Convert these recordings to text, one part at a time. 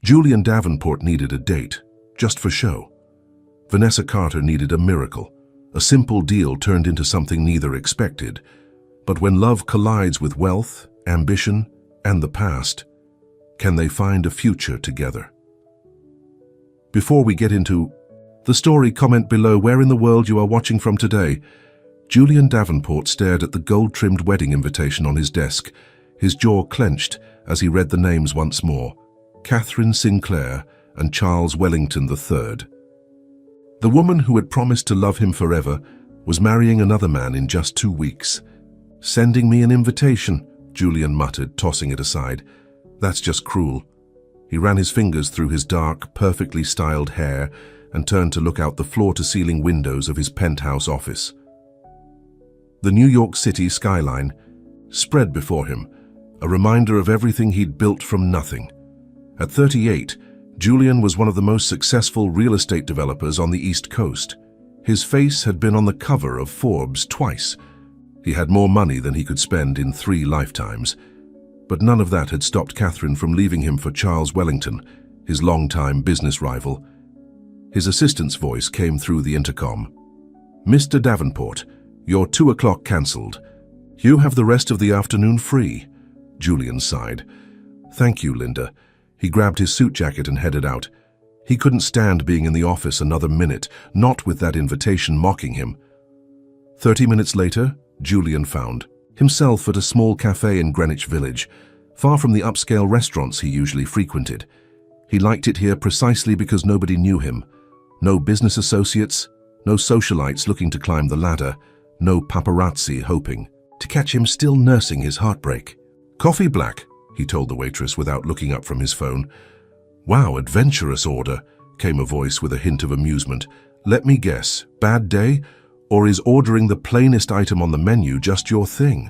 Julian Davenport needed a date, just for show. Vanessa Carter needed a miracle. A simple deal turned into something neither expected. But when love collides with wealth, ambition, and the past, can they find a future together? Before we get into the story, comment below where in the world you are watching from today. Julian Davenport stared at the gold-trimmed wedding invitation on his desk, his jaw clenched as he read the names once more: Catherine Sinclair and Charles Wellington III. The woman who had promised to love him forever was marrying another man in just 2 weeks. "Sending me an invitation," Julian muttered, tossing it aside. "That's just cruel." He ran his fingers through his dark, perfectly styled hair and turned to look out the floor-to-ceiling windows of his penthouse office. The New York City skyline spread before him, a reminder of everything he'd built from nothing. At 38, Julian was one of the most successful real estate developers on the East Coast. His face had been on the cover of Forbes twice. He had more money than he could spend in 3 lifetimes. But none of that had stopped Catherine from leaving him for Charles Wellington, his longtime business rival. His assistant's voice came through the intercom. "Mr. Davenport, your 2 o'clock cancelled. You have the rest of the afternoon free." Julian sighed. "Thank you, Linda." He grabbed his suit jacket and headed out. He couldn't stand being in the office another minute, not with that invitation mocking him. 30 minutes later, Julian found himself at a small cafe in Greenwich Village, far from the upscale restaurants he usually frequented. He liked it here precisely because nobody knew him. No business associates, no socialites looking to climb the ladder, no paparazzi hoping to catch him still nursing his heartbreak. "Coffee black," he told the waitress without looking up from his phone. "Wow, adventurous order," came a voice with a hint of amusement. "Let me guess, bad day? Or is ordering the plainest item on the menu just your thing?"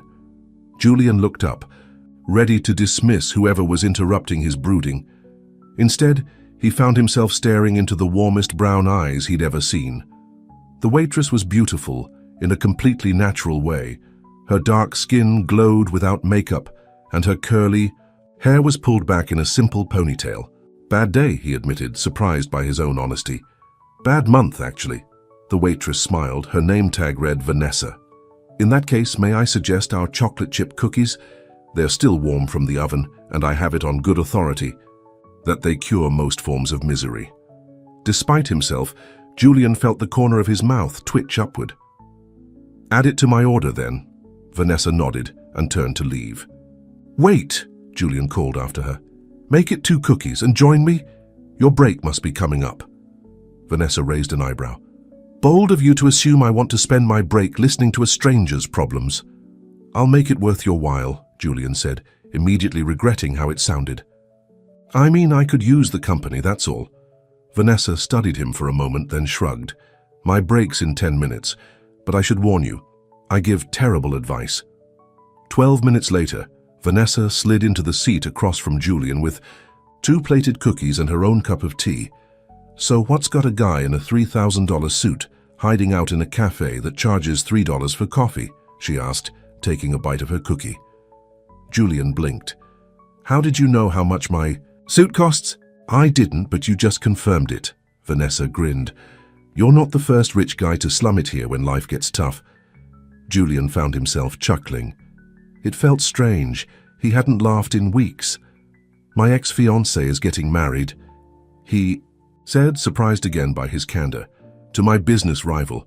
Julian looked up, ready to dismiss whoever was interrupting his brooding. Instead, he found himself staring into the warmest brown eyes he'd ever seen. The waitress was beautiful in a completely natural way. Her dark skin glowed without makeup, and her curly hair was pulled back in a simple ponytail. "Bad day," he admitted, surprised by his own honesty. "Bad month, actually." The waitress smiled. Her name tag read Vanessa. "In that case, may I suggest our chocolate chip cookies? They're still warm from the oven, and I have it on good authority that they cure most forms of misery." Despite himself, Julian felt the corner of his mouth twitch upward. "Add it to my order, then." Vanessa nodded and turned to leave. "Wait," Julian called after her. "Make it 2 cookies and join me. Your break must be coming up." Vanessa raised an eyebrow. "Bold of you to assume I want to spend my break listening to a stranger's problems." "I'll make it worth your while," Julian said, immediately regretting how it sounded. "I mean, I could use the company, that's all." Vanessa studied him for a moment, then shrugged. "My break's in 10 minutes, but I should warn you, I give terrible advice." 12 minutes later, Vanessa slid into the seat across from Julian with 2 plated cookies and her own cup of tea. "So what's got a guy in a $3,000 suit hiding out in a cafe that charges $3 for coffee?" she asked, taking a bite of her cookie. Julian blinked. "How did you know how much my suit costs?" "I didn't, but you just confirmed it." Vanessa grinned. "You're not the first rich guy to slum it here when life gets tough." Julian found himself chuckling. It felt strange. He hadn't laughed in weeks. "My ex-fiancée is getting married," he said, surprised again by his candor, "to my business rival."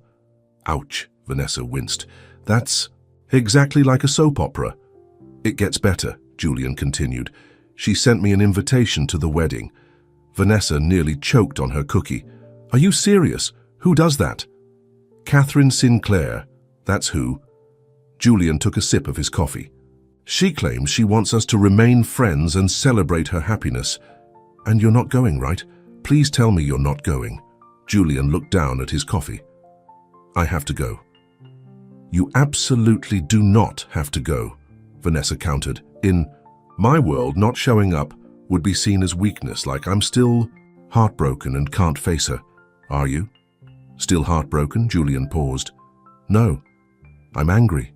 "Ouch," Vanessa winced. "That's exactly like a soap opera." "It gets better," Julian continued. "She sent me an invitation to the wedding." Vanessa nearly choked on her cookie. "Are you serious? Who does that?" "Catherine Sinclair. That's who." Julian took a sip of his coffee. "She claims she wants us to remain friends and celebrate her happiness. And you're not going, right? Please tell me you're not going." Julian looked down at his coffee. "I have to go." "You absolutely do not have to go," Vanessa countered. "In my world, not showing up would be seen as weakness, like I'm still heartbroken and can't face her." "Are you?" "Still heartbroken?" Julian paused. "No, I'm angry.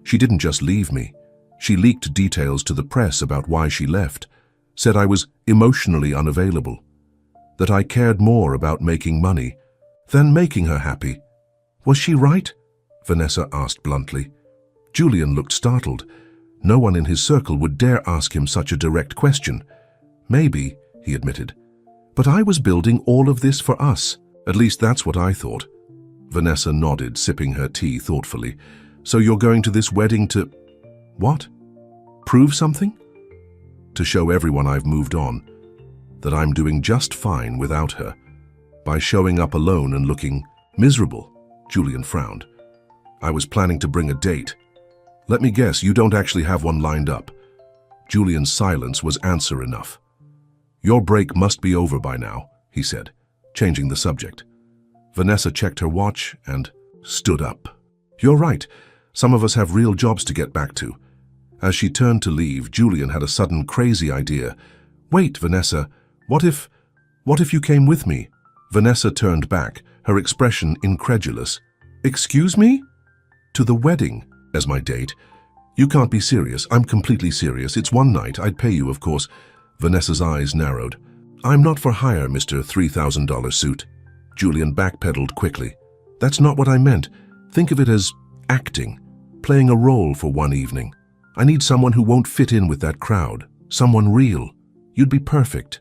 She didn't just leave me. She leaked details to the press about why she left. said I was emotionally unavailable, that I cared more about making money than making her happy. Was she right? Vanessa asked bluntly. Julian looked startled. No one in his circle would dare ask him such a direct question. Maybe, he admitted. But I was building all of this for us. At least that's what I thought. Vanessa nodded, sipping her tea thoughtfully. So you're going to this wedding to... What? Prove something? To show everyone I've moved on, that I'm doing just fine without her. By showing up alone and looking miserable, Julian frowned. I was planning to bring a date. Let me guess, you don't actually have one lined up. Julian's silence was answer enough. Your break must be over by now, he said, changing the subject. Vanessa checked her watch and stood up. You're right. Some of us have real jobs to get back to. As she turned to leave, Julian had a sudden crazy idea. Wait, Vanessa, what if you came with me? Vanessa turned back, her expression incredulous. Excuse me? To the wedding, as my date. You can't be serious. I'm completely serious. It's one night. I'd pay you, of course. Vanessa's eyes narrowed. I'm not for hire, Mr. $3,000 suit. Julian backpedaled quickly. That's not what I meant. Think of it as acting, playing a role for one evening. I need someone who won't fit in with that crowd. Someone real. You'd be perfect.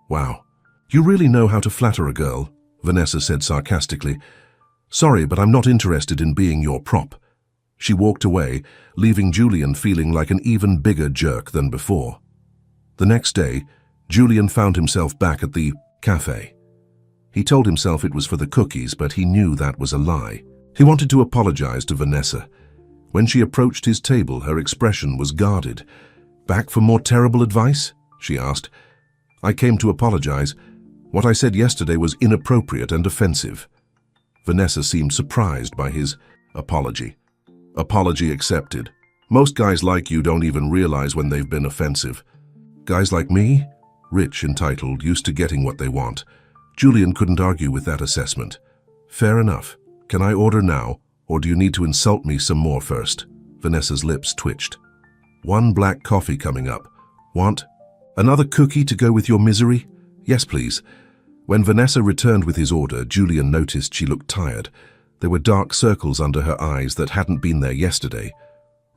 Wow. You really know how to flatter a girl, Vanessa said sarcastically. Sorry, but I'm not interested in being your prop. She walked away, leaving Julian feeling like an even bigger jerk than before. The next day, Julian found himself back at the cafe. He told himself it was for the cookies, but he knew that was a lie. He wanted to apologize to Vanessa. When she approached his table, her expression was guarded. Back for more terrible advice? She asked. I came to apologize. What I said yesterday was inappropriate and offensive. Vanessa seemed surprised by his apology. Apology accepted. Most guys like you don't even realize when they've been offensive. Guys like me, rich, entitled, used to getting what they want. Julian couldn't argue with that assessment. Fair enough. Can I order now, or do you need to insult me some more first? Vanessa's lips twitched. One black coffee coming up. Want another cookie to go with your misery? Yes, please. When Vanessa returned with his order, Julian noticed she looked tired. There were dark circles under her eyes that hadn't been there yesterday.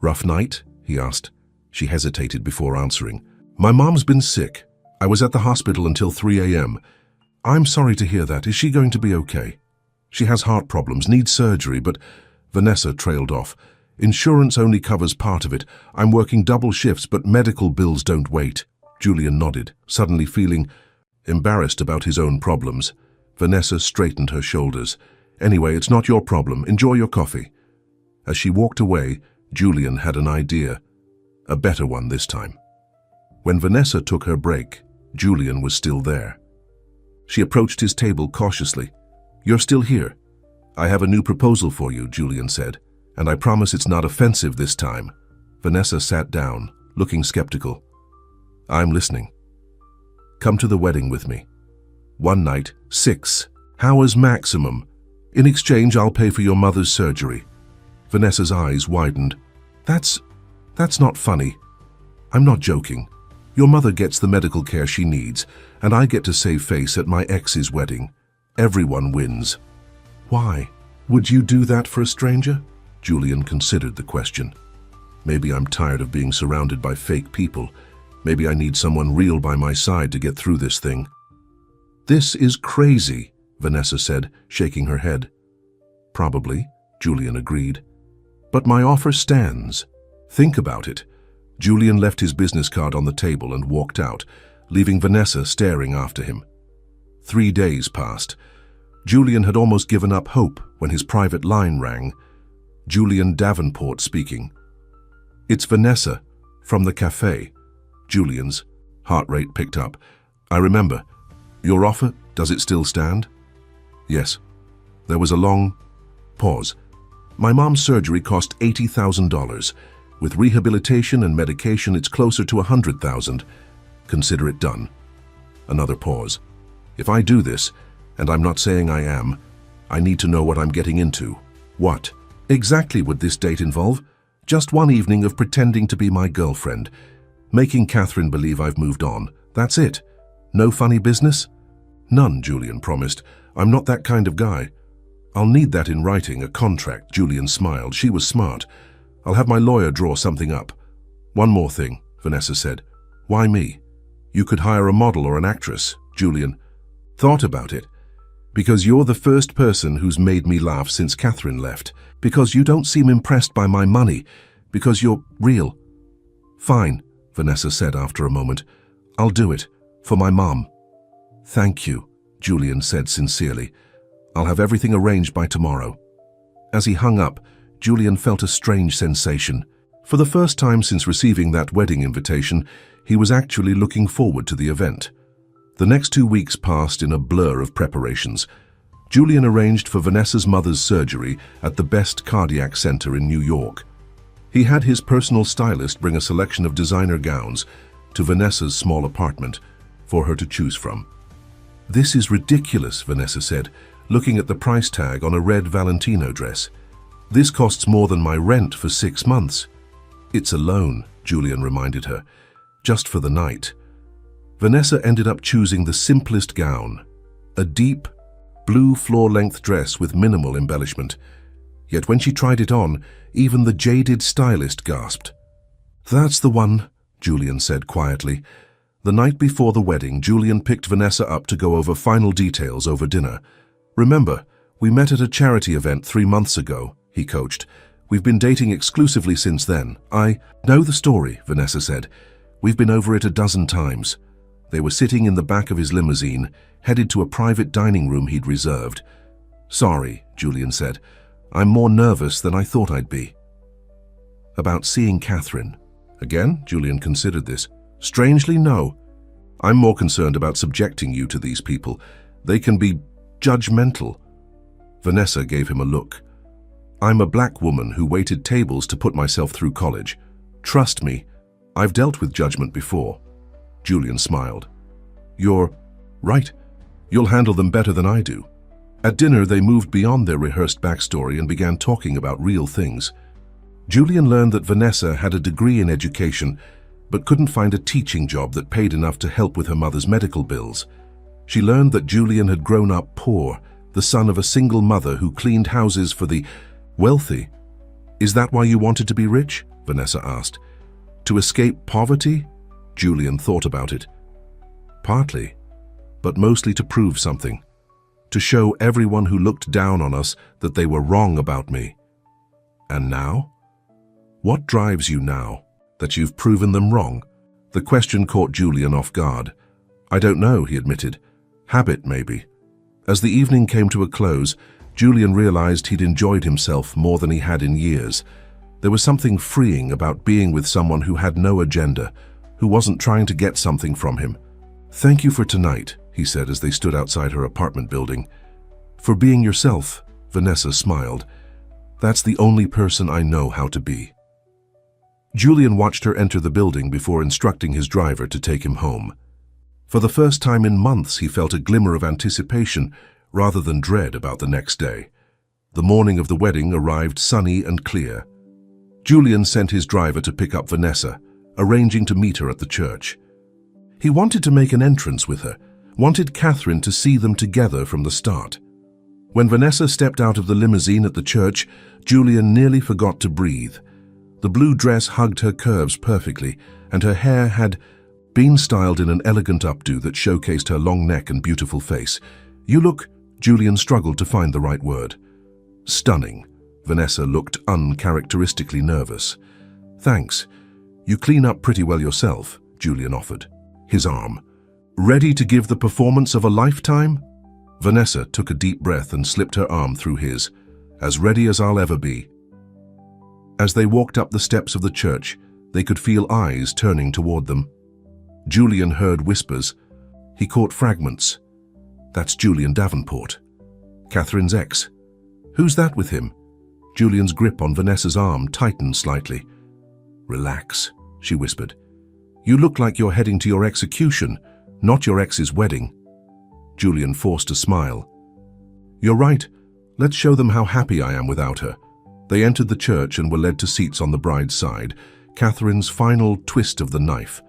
Rough night? He asked. She hesitated before answering. My mom's been sick. I was at the hospital until 3 a.m. I'm sorry to hear that. Is she going to be okay? She has heart problems, needs surgery, but... Vanessa trailed off. Insurance only covers part of it. I'm working double shifts, but medical bills don't wait. Julian nodded, suddenly feeling embarrassed about his own problems. Vanessa straightened her shoulders. Anyway, it's not your problem. Enjoy your coffee. As she walked away, Julian had an idea. A better one this time. When Vanessa took her break, Julian was still there. She approached his table cautiously. You're still here. I have a new proposal for you, Julian said, and I promise it's not offensive this time. Vanessa sat down, looking skeptical. I'm listening. Come to the wedding with me. One night, 6 hours maximum. In exchange, I'll pay for your mother's surgery. Vanessa's eyes widened. That's not funny. I'm not joking. Your mother gets the medical care she needs, and I get to save face at my ex's wedding. Everyone wins. Why? Would you do that for a stranger? Julian considered the question. Maybe I'm tired of being surrounded by fake people. Maybe I need someone real by my side to get through this thing. This is crazy, Vanessa said, shaking her head. Probably, Julian agreed. But my offer stands. Think about it. Julian left his business card on the table and walked out, leaving Vanessa staring after him. 3 days passed. Julian had almost given up hope when his private line rang. Julian Davenport speaking. It's Vanessa, from the cafe. Julian's heart rate picked up. I remember. Your offer, does it still stand? Yes. There was a long pause. My mom's surgery cost $80,000. With rehabilitation and medication, it's closer to $100,000. Consider it done. Another pause. If I do this, and I'm not saying I am, I need to know what I'm getting into. What exactly would this date involve? Just one evening of pretending to be my girlfriend. Making Catherine believe I've moved on. That's it. No funny business? None, Julian promised. I'm not that kind of guy. I'll need that in writing, a contract. Julian smiled. She was smart. I'll have my lawyer draw something up. One more thing, Vanessa said. Why me? You could hire a model or an actress. Julian thought about it. Because you're the first person who's made me laugh since Catherine left. Because you don't seem impressed by my money. Because you're real. Fine, Vanessa said after a moment. I'll do it. For my mom. Thank you, Julian said sincerely. I'll have everything arranged by tomorrow. As he hung up, Julian felt a strange sensation. For the first time since receiving that wedding invitation, he was actually looking forward to the event. The next 2 weeks passed in a blur of preparations. Julian arranged for Vanessa's mother's surgery at the best cardiac center in New York. He had his personal stylist bring a selection of designer gowns to Vanessa's small apartment for her to choose from. This is ridiculous, Vanessa said, looking at the price tag on a red Valentino dress. This costs more than my rent for 6 months. It's a loan, Julian reminded her, just for the night. Vanessa ended up choosing the simplest gown, a deep, blue floor-length dress with minimal embellishment. Yet when she tried it on, even the jaded stylist gasped. That's the one, Julian said quietly. The night before the wedding, Julian picked Vanessa up to go over final details over dinner. Remember, we met at a charity event 3 months ago, he coached. We've been dating exclusively since then. I know the story, Vanessa said. We've been over it a dozen times. They were sitting in the back of his limousine, headed to a private dining room he'd reserved. Sorry, Julian said. I'm more nervous than I thought I'd be. About seeing Catherine. Again, Julian considered this. Strangely, no. I'm more concerned about subjecting you to these people. They can be judgmental. Vanessa gave him a look. I'm a black woman who waited tables to put myself through college. Trust me, I've dealt with judgment before. Julian smiled. You're right. You'll handle them better than I do. At dinner, they moved beyond their rehearsed backstory and began talking about real things. Julian learned that Vanessa had a degree in education, but couldn't find a teaching job that paid enough to help with her mother's medical bills. She learned that Julian had grown up poor, the son of a single mother who cleaned houses for the wealthy. Is that why you wanted to be rich? Vanessa asked. To escape poverty? Julian thought about it. Partly, but mostly to prove something. To show everyone who looked down on us that they were wrong about me. And now? What drives you now? That you've proven them wrong? The question caught Julian off guard. I don't know, he admitted. Habit, maybe. As the evening came to a close, Julian realized he'd enjoyed himself more than he had in years. There was something freeing about being with someone who had no agenda, who wasn't trying to get something from him. Thank you for tonight, he said as they stood outside her apartment building. For being yourself, Vanessa smiled. That's the only person I know how to be. Julian watched her enter the building before instructing his driver to take him home. For the first time in months, he felt a glimmer of anticipation rather than dread about the next day. The morning of the wedding arrived sunny and clear. Julian sent his driver to pick up Vanessa, arranging to meet her at the church. He wanted to make an entrance with her, wanted Catherine to see them together from the start. When Vanessa stepped out of the limousine at the church, Julian nearly forgot to breathe. The blue dress hugged her curves perfectly, and her hair had been styled in an elegant updo that showcased her long neck and beautiful face. You look, Julian struggled to find the right word. Stunning. Vanessa looked uncharacteristically nervous. Thanks. You clean up pretty well yourself, Julian offered. His arm. Ready to give the performance of a lifetime? Vanessa took a deep breath and slipped her arm through his. As ready as I'll ever be. As they walked up the steps of the church, they could feel eyes turning toward them. Julian heard whispers. He caught fragments. That's Julian Davenport. Catherine's ex. Who's that with him? Julian's grip on Vanessa's arm tightened slightly. Relax, she whispered. You look like you're heading to your execution, not your ex's wedding. Julian forced a smile. You're right. Let's show them how happy I am without her. They entered the church and were led to seats on the bride's side. Catherine's final twist of the knife.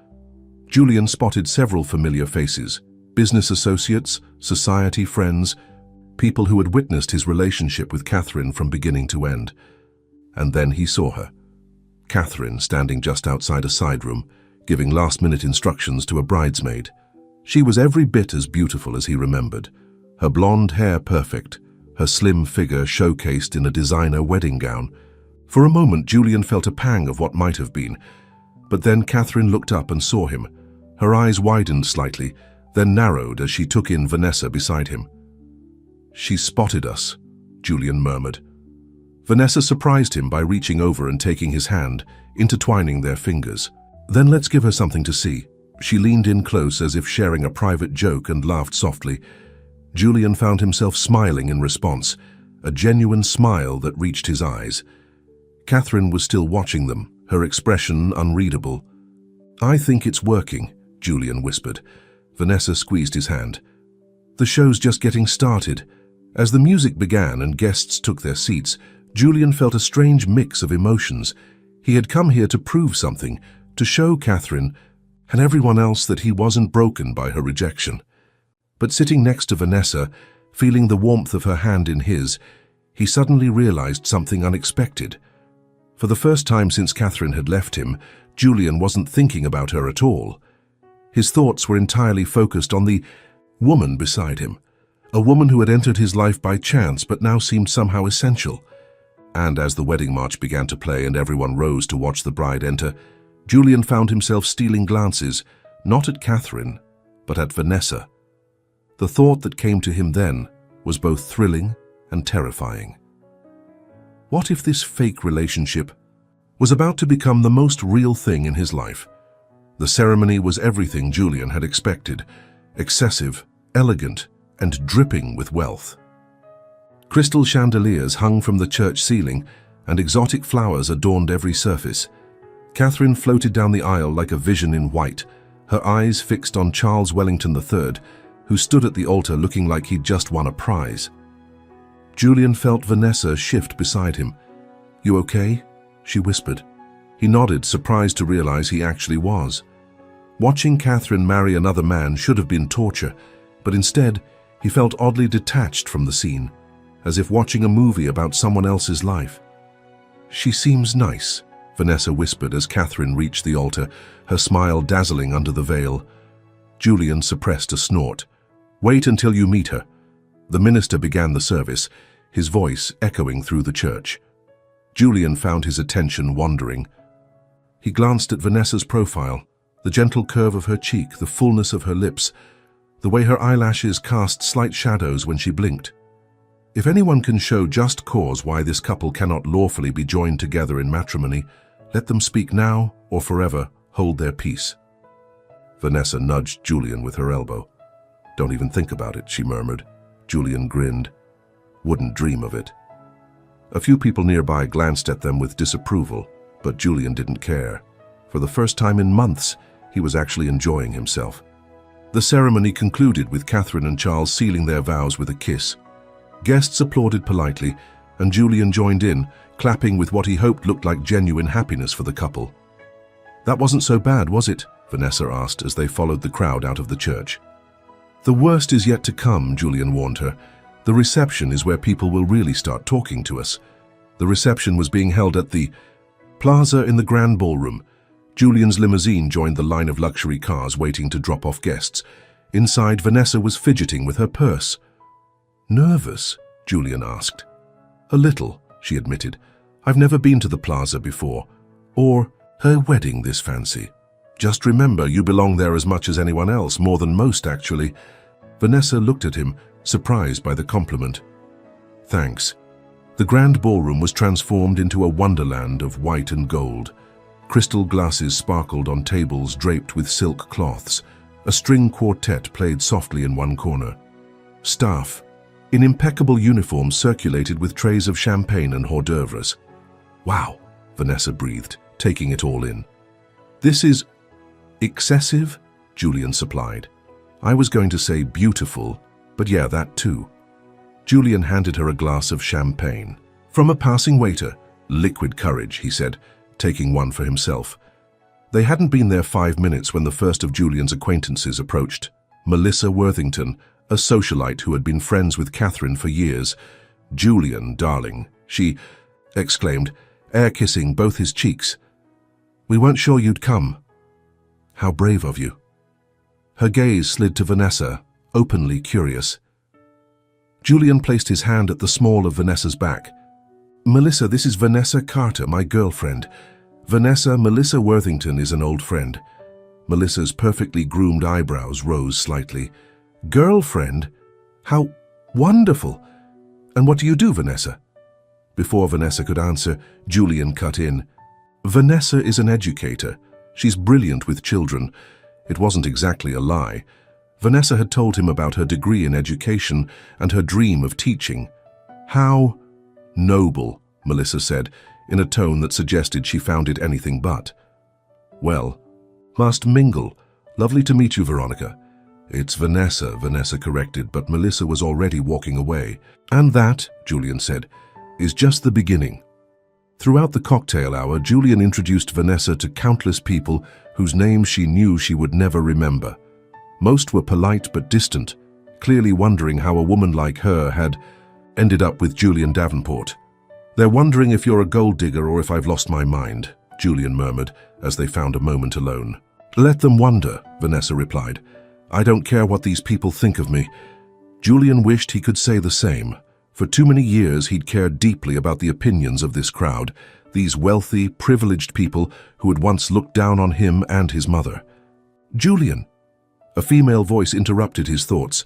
Julian spotted several familiar faces, business associates, society friends, people who had witnessed his relationship with Catherine from beginning to end. And then he saw her. Catherine standing just outside a side room, giving last-minute instructions to a bridesmaid. She was every bit as beautiful as he remembered, her blonde hair perfect, her slim figure showcased in a designer wedding gown. For a moment, Julian felt a pang of what might have been, but then Catherine looked up and saw him. Her eyes widened slightly, then narrowed as she took in Vanessa beside him. "She spotted us," Julian murmured. Vanessa surprised him by reaching over and taking his hand, intertwining their fingers. "Then let's give her something to see." She leaned in close as if sharing a private joke and laughed softly. Julian found himself smiling in response, a genuine smile that reached his eyes. Catherine was still watching them, her expression unreadable. "I think it's working," Julian whispered. Vanessa squeezed his hand. "The show's just getting started." As the music began and guests took their seats, Julian felt a strange mix of emotions. He had come here to prove something, to show Catherine and everyone else that he wasn't broken by her rejection. But sitting next to Vanessa, feeling the warmth of her hand in his, he suddenly realized something unexpected. For the first time since Catherine had left him, Julian wasn't thinking about her at all. His thoughts were entirely focused on the woman beside him, a woman who had entered his life by chance but now seemed somehow essential. And as the wedding march began to play and everyone rose to watch the bride enter, Julian found himself stealing glances, not at Catherine, but at Vanessa. The thought that came to him then was both thrilling and terrifying. What if this fake relationship was about to become the most real thing in his life? The ceremony was everything Julian had expected, excessive, elegant, and dripping with wealth. Crystal chandeliers hung from the church ceiling, and exotic flowers adorned every surface. Catherine floated down the aisle like a vision in white, her eyes fixed on Charles Wellington III, who stood at the altar looking like he'd just won a prize. Julian felt Vanessa shift beside him. "You okay?" she whispered. He nodded, surprised to realize he actually was. Watching Catherine marry another man should have been torture, but instead, he felt oddly detached from the scene, as if watching a movie about someone else's life. "She seems nice," Vanessa whispered as Catherine reached the altar, her smile dazzling under the veil. Julian suppressed a snort. "Wait until you meet her." The minister began the service, his voice echoing through the church. Julian found his attention wandering. He glanced at Vanessa's profile, the gentle curve of her cheek, the fullness of her lips, the way her eyelashes cast slight shadows when she blinked. If anyone can show just cause why this couple cannot lawfully be joined together in matrimony, let them speak now or forever hold their peace. Vanessa nudged Julian with her elbow. "Don't even think about it," she murmured. Julian grinned. "Wouldn't dream of it." A few people nearby glanced at them with disapproval, but Julian didn't care. For the first time in months, he was actually enjoying himself. The ceremony concluded with Catherine and Charles sealing their vows with a kiss. Guests applauded politely, and Julian joined in, clapping with what he hoped looked like genuine happiness for the couple. "That wasn't so bad, was it?" Vanessa asked as they followed the crowd out of the church. "The worst is yet to come," Julian warned her. "The reception is where people will really start talking to us." The reception was being held at the plaza in the Grand Ballroom. Julian's limousine joined the line of luxury cars waiting to drop off guests. Inside, Vanessa was fidgeting with her purse. "Nervous?" Julian asked. "A little," she admitted. "I've never been to the plaza before, or her wedding this fancy." "Just remember, you belong there as much as anyone else, more than most, actually." Vanessa looked at him, surprised by the compliment. "Thanks." The Grand Ballroom was transformed into a wonderland of white and gold. Crystal glasses sparkled on tables draped with silk cloths. A string quartet played softly in one corner. Staff, in impeccable uniforms, circulated with trays of champagne and hors d'oeuvres. "Wow," Vanessa breathed, taking it all in. "This is excessive," Julian supplied. "I was going to say beautiful, but yeah, that too." Julian handed her a glass of champagne. From a passing waiter. "Liquid courage," he said. taking one for himself. They hadn't been there 5 minutes when the first of Julian's acquaintances approached. Melissa Worthington, a socialite who had been friends with Catherine for years. "Julian, darling," she exclaimed, air-kissing both his cheeks. "We weren't sure you'd come." "How brave of you." Her gaze slid to Vanessa, openly curious. Julian placed his hand at the small of Vanessa's back. "Melissa, this is Vanessa Carter, my girlfriend. Melissa Worthington is an old friend." Melissa's perfectly groomed eyebrows rose slightly. "Girlfriend? How wonderful! And what do you do, Vanessa?" Before Vanessa could answer, Julian cut in. "Vanessa is an educator. She's brilliant with children." It wasn't exactly a lie. Vanessa had told him about her degree in education and her dream of teaching. "How noble," Melissa said, in a tone that suggested she found it anything but. "Well, must mingle. Lovely to meet you, Veronica." "It's Vanessa," Vanessa corrected, but Melissa was already walking away. "And that," Julian said, "is just the beginning." Throughout the cocktail hour, Julian introduced Vanessa to countless people whose names she knew she would never remember. Most were polite but distant, clearly wondering how a woman like her had ended up with Julian Davenport. "They're wondering if you're a gold digger or if I've lost my mind," Julian murmured as they found a moment alone. "Let them wonder," Vanessa replied. "I don't care what these people think of me." Julian wished he could say the same. For too many years he'd cared deeply about the opinions of this crowd, these wealthy, privileged people who had once looked down on him and his mother. "Julian!" A female voice interrupted his thoughts.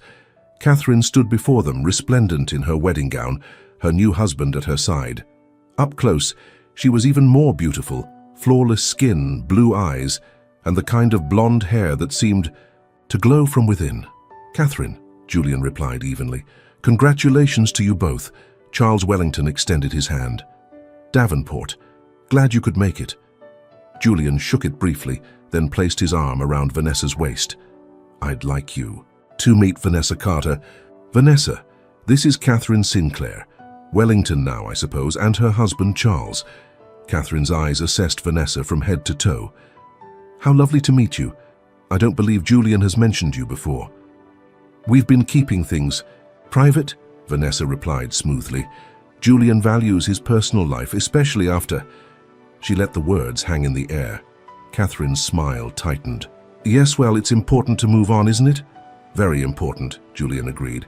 Catherine stood before them, resplendent in her wedding gown, her new husband at her side. Up close, she was even more beautiful, flawless skin, blue eyes, and the kind of blonde hair that seemed to glow from within. "Catherine," Julian replied evenly. "Congratulations to you both." Charles Wellington extended his hand. "Davenport, glad you could make it." Julian shook it briefly, then placed his arm around Vanessa's waist. "I'd like you to meet Vanessa Carter." "Vanessa, this is Catherine Sinclair. Wellington now, I suppose, and her husband Charles." Catherine's eyes assessed Vanessa from head to toe. "How lovely to meet you. I don't believe Julian has mentioned you before." "We've been keeping things private," Vanessa replied smoothly. "Julian values his personal life, especially after—" She let the words hang in the air. Catherine's smile tightened. "Yes, well, it's important to move on, isn't it?" "Very important," Julian agreed.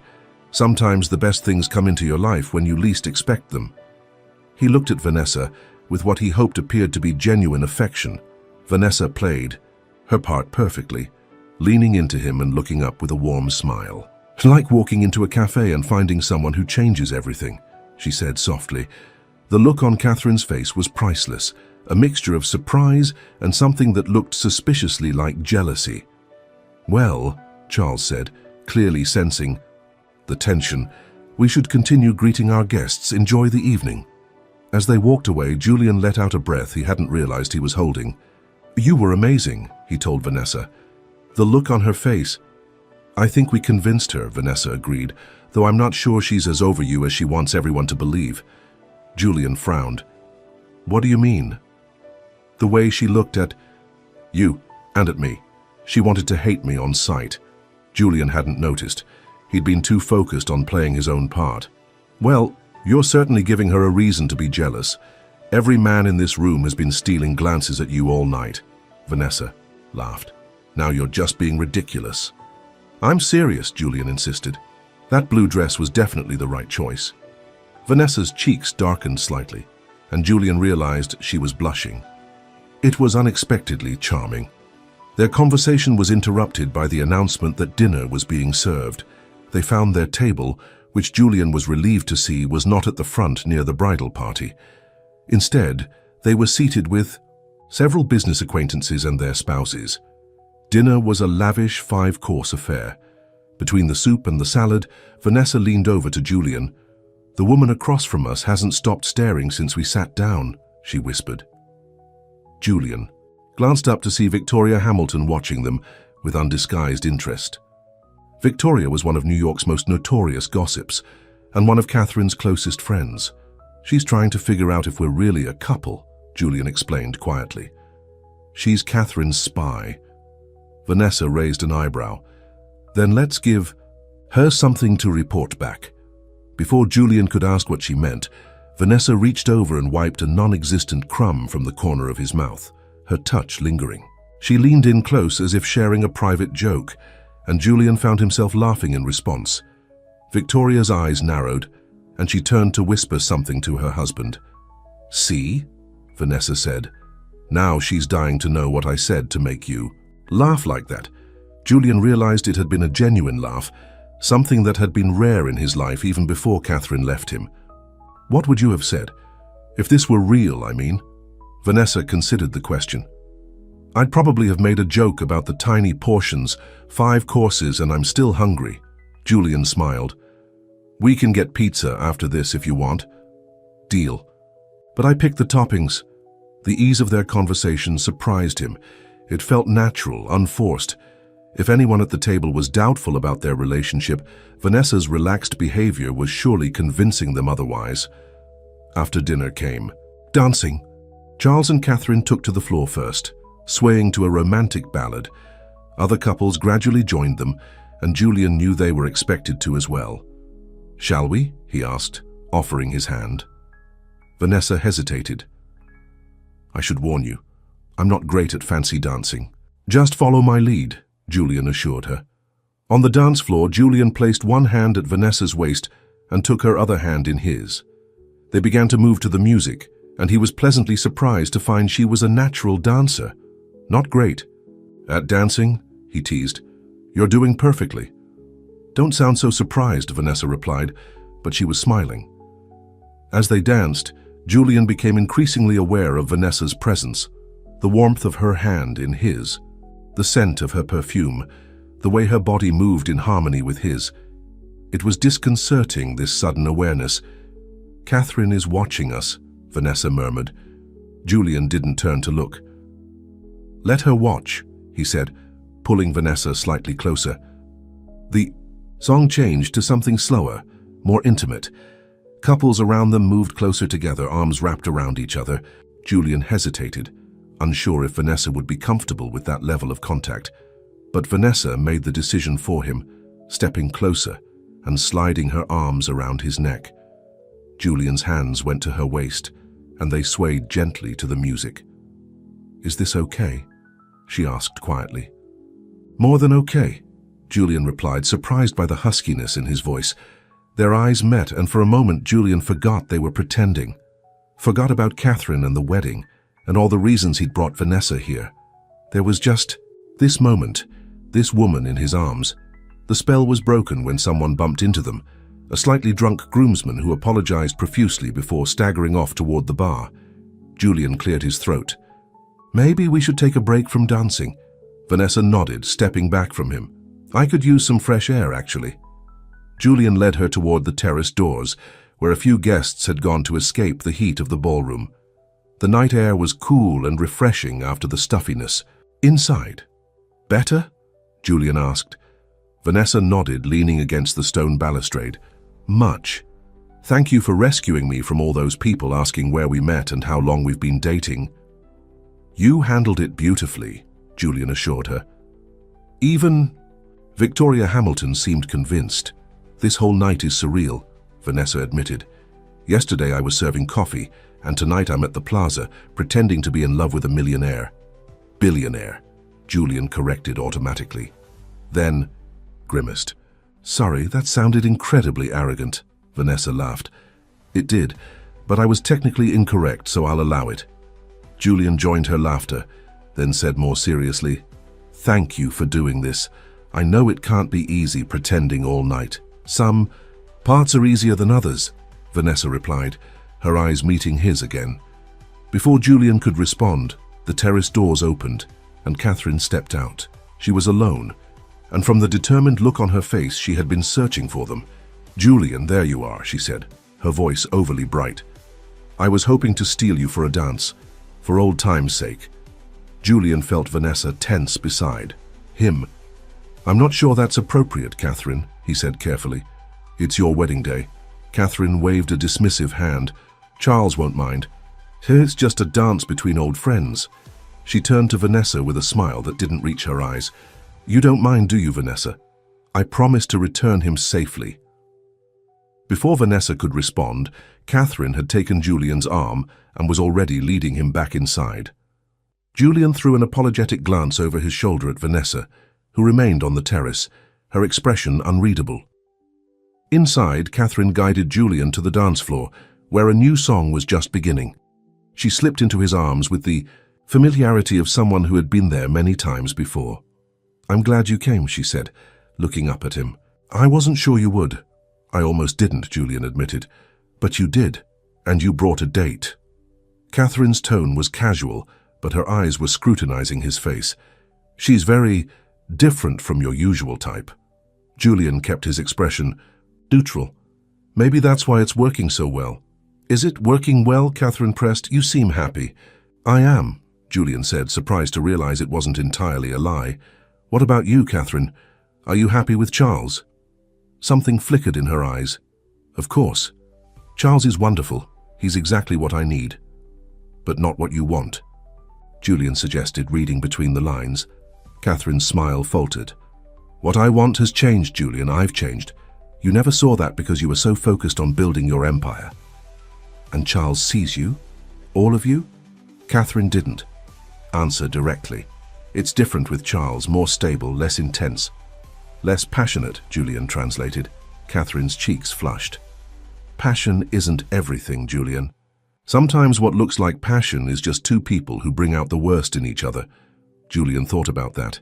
"Sometimes the best things come into your life when you least expect them." He looked at Vanessa with what he hoped appeared to be genuine affection. Vanessa played her part perfectly, leaning into him and looking up with a warm smile. "Like walking into a cafe and finding someone who changes everything," she said softly. The look on Catherine's face was priceless, a mixture of surprise and something that looked suspiciously like jealousy. "Well," Charles said, clearly sensing the tension, "we should continue greeting our guests. Enjoy the evening." As they walked away, Julian let out a breath he hadn't realized he was holding. "You were amazing," he told Vanessa. The look on her face— "I think we convinced her," Vanessa agreed, "though I'm not sure she's as over you as she wants everyone to believe." Julian frowned. "What do you mean?" "The way she looked at you and at me. She wanted to hate me on sight." Julian hadn't noticed. He'd been too focused on playing his own part. "Well, you're certainly giving her a reason to be jealous. Every man in this room has been stealing glances at you all night." Vanessa laughed. "Now you're just being ridiculous." "I'm serious," Julian insisted. "That blue dress was definitely the right choice." Vanessa's cheeks darkened slightly, and Julian realized she was blushing. It was unexpectedly charming. Their conversation was interrupted by the announcement that dinner was being served. They found their table, which Julian was relieved to see was not at the front near the bridal party. Instead, they were seated with several business acquaintances and their spouses. Dinner was a lavish 5-course affair. Between the soup and the salad, Vanessa leaned over to Julian. "The woman across from us hasn't stopped staring since we sat down," she whispered. Julian glanced up to see Victoria Hamilton watching them with undisguised interest. Victoria was one of New York's most notorious gossips and one of Catherine's closest friends. "She's trying to figure out if we're really a couple," Julian explained quietly. She's Catherine's spy. Vanessa raised an eyebrow. Then let's give her something to report back. Before Julian could ask what she meant, Vanessa reached over and wiped a non-existent crumb from the corner of his mouth, her touch lingering. She leaned in close as if sharing a private joke, and Julian found himself laughing in response. Victoria's eyes narrowed, and she turned to whisper something to her husband. "See?" Vanessa said. "Now she's dying to know what I said to make you laugh like that." Julian realized it had been a genuine laugh, something that had been rare in his life even before Catherine left him. "What would you have said? If this were real, I mean?" Vanessa considered the question. "I'd probably have made a joke about the tiny portions, 5 courses, and I'm still hungry." Julian smiled. "We can get pizza after this if you want." "Deal." "But I picked the toppings." The ease of their conversation surprised him. It felt natural, unforced. If anyone at the table was doubtful about their relationship, Vanessa's relaxed behavior was surely convincing them otherwise. After dinner came dancing. Charles and Catherine took to the floor first, swaying to a romantic ballad. Other couples gradually joined them, and Julian knew they were expected to as well. "Shall we?" he asked, offering his hand. Vanessa hesitated. "I should warn you, I'm not great at fancy dancing." "Just follow my lead," Julian assured her. On the dance floor, Julian placed one hand at Vanessa's waist and took her other hand in his. They began to move to the music, and he was pleasantly surprised to find she was a natural dancer. Not great. "At dancing?" he teased. "You're doing perfectly." "Don't sound so surprised," Vanessa replied, but she was smiling. As they danced, Julian became increasingly aware of Vanessa's presence, the warmth of her hand in his, the scent of her perfume, the way her body moved in harmony with his. It was disconcerting, this sudden awareness. "Catherine is watching us," Vanessa murmured. Julian didn't turn to look. "Let her watch," he said, pulling Vanessa slightly closer. The song changed to something slower, more intimate. Couples around them moved closer together, arms wrapped around each other. Julian hesitated, unsure if Vanessa would be comfortable with that level of contact. But Vanessa made the decision for him, stepping closer and sliding her arms around his neck. Julian's hands went to her waist, and they swayed gently to the music. "Is this okay?" she asked quietly. "More than okay," Julian replied, surprised by the huskiness in his voice. Their eyes met, and for a moment Julian forgot they were pretending. Forgot about Catherine and the wedding, and all the reasons he'd brought Vanessa here. There was just this moment, this woman in his arms. The spell was broken when someone bumped into them, a slightly drunk groomsman who apologized profusely before staggering off toward the bar. Julian cleared his throat. "Maybe we should take a break from dancing." Vanessa nodded, stepping back from him. "I could use some fresh air, actually." Julian led her toward the terrace doors, where a few guests had gone to escape the heat of the ballroom. The night air was cool and refreshing after the stuffiness. "Inside. Better?" Julian asked. Vanessa nodded, leaning against the stone balustrade. "Much. Thank you for rescuing me from all those people asking where we met and how long we've been dating." "You handled it beautifully," Julian assured her. "Even..." Victoria Hamilton seemed convinced. "This whole night is surreal," Vanessa admitted. "Yesterday I was serving coffee, and tonight I'm at the plaza, pretending to be in love with a millionaire." "Billionaire," Julian corrected automatically. Then grimaced. "Sorry, that sounded incredibly arrogant," Vanessa laughed. "It did, but I was technically incorrect, so I'll allow it." Julian joined her laughter, then said more seriously, "Thank you for doing this. I know it can't be easy pretending all night. Some parts are easier than others," Vanessa replied, her eyes meeting his again. Before Julian could respond, the terrace doors opened, and Catherine stepped out. She was alone, and from the determined look on her face, she had been searching for them. "Julian, there you are," she said, her voice overly bright. "I was hoping to steal you for a dance, for old time's sake." Julian felt Vanessa tense beside him. "I'm not sure that's appropriate, Catherine," he said carefully. "It's your wedding day." Catherine waved a dismissive hand. "Charles won't mind. It's just a dance between old friends. She turned to Vanessa with a smile that didn't reach her eyes. You don't mind, do you, Vanessa? I promise to return him safely. Before Vanessa could respond, Catherine had taken Julian's arm and was already leading him back inside. Julian threw an apologetic glance over his shoulder at Vanessa, who remained on the terrace, her expression unreadable. Inside, Catherine guided Julian to the dance floor, where a new song was just beginning. She slipped into his arms with the familiarity of someone who had been there many times before. I'm glad you came, she said, looking up at him. I wasn't sure you would. I almost didn't, Julian admitted. But you did, and you brought a date. Catherine's tone was casual, but her eyes were scrutinizing his face. She's very different from your usual type. Julian kept his expression neutral. Maybe that's why it's working so well. Is it working well? Catherine pressed. You seem happy. I am, Julian said, surprised to realize it wasn't entirely a lie. What about you, Catherine? Are you happy with Charles? Something flickered in her eyes. Of course. Charles is wonderful. He's exactly what I need. But not what you want, Julian suggested, reading between the lines. Catherine's smile faltered. What I want has changed, Julian. I've changed. You never saw that because you were so focused on building your empire. And Charles sees you? All of you? Catherine didn't answer directly. It's different with Charles, more stable, less intense. Less passionate, Julian translated. Catherine's cheeks flushed. Passion isn't everything, Julian. Sometimes what looks like passion is just two people who bring out the worst in each other. Julian thought about that.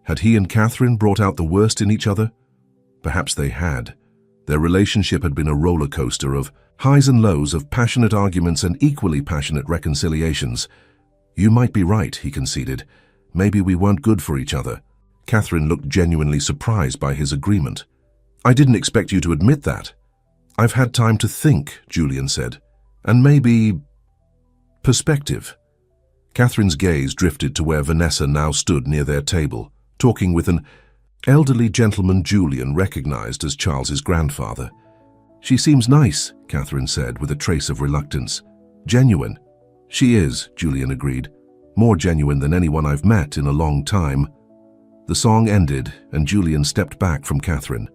Had he and Catherine brought out the worst in each other? Perhaps they had. Their relationship had been a roller coaster of highs and lows, of passionate arguments and equally passionate reconciliations. You might be right, he conceded. Maybe we weren't good for each other. Catherine looked genuinely surprised by his agreement. I didn't expect you to admit that. I've had time to think, Julian said. And maybe perspective. Catherine's gaze drifted to where Vanessa now stood near their table, talking with an elderly gentleman Julian recognized as Charles's grandfather. She seems nice, Catherine said with a trace of reluctance. Genuine. She is, Julian agreed. More genuine than anyone I've met in a long time. The song ended, and Julian stepped back from Catherine.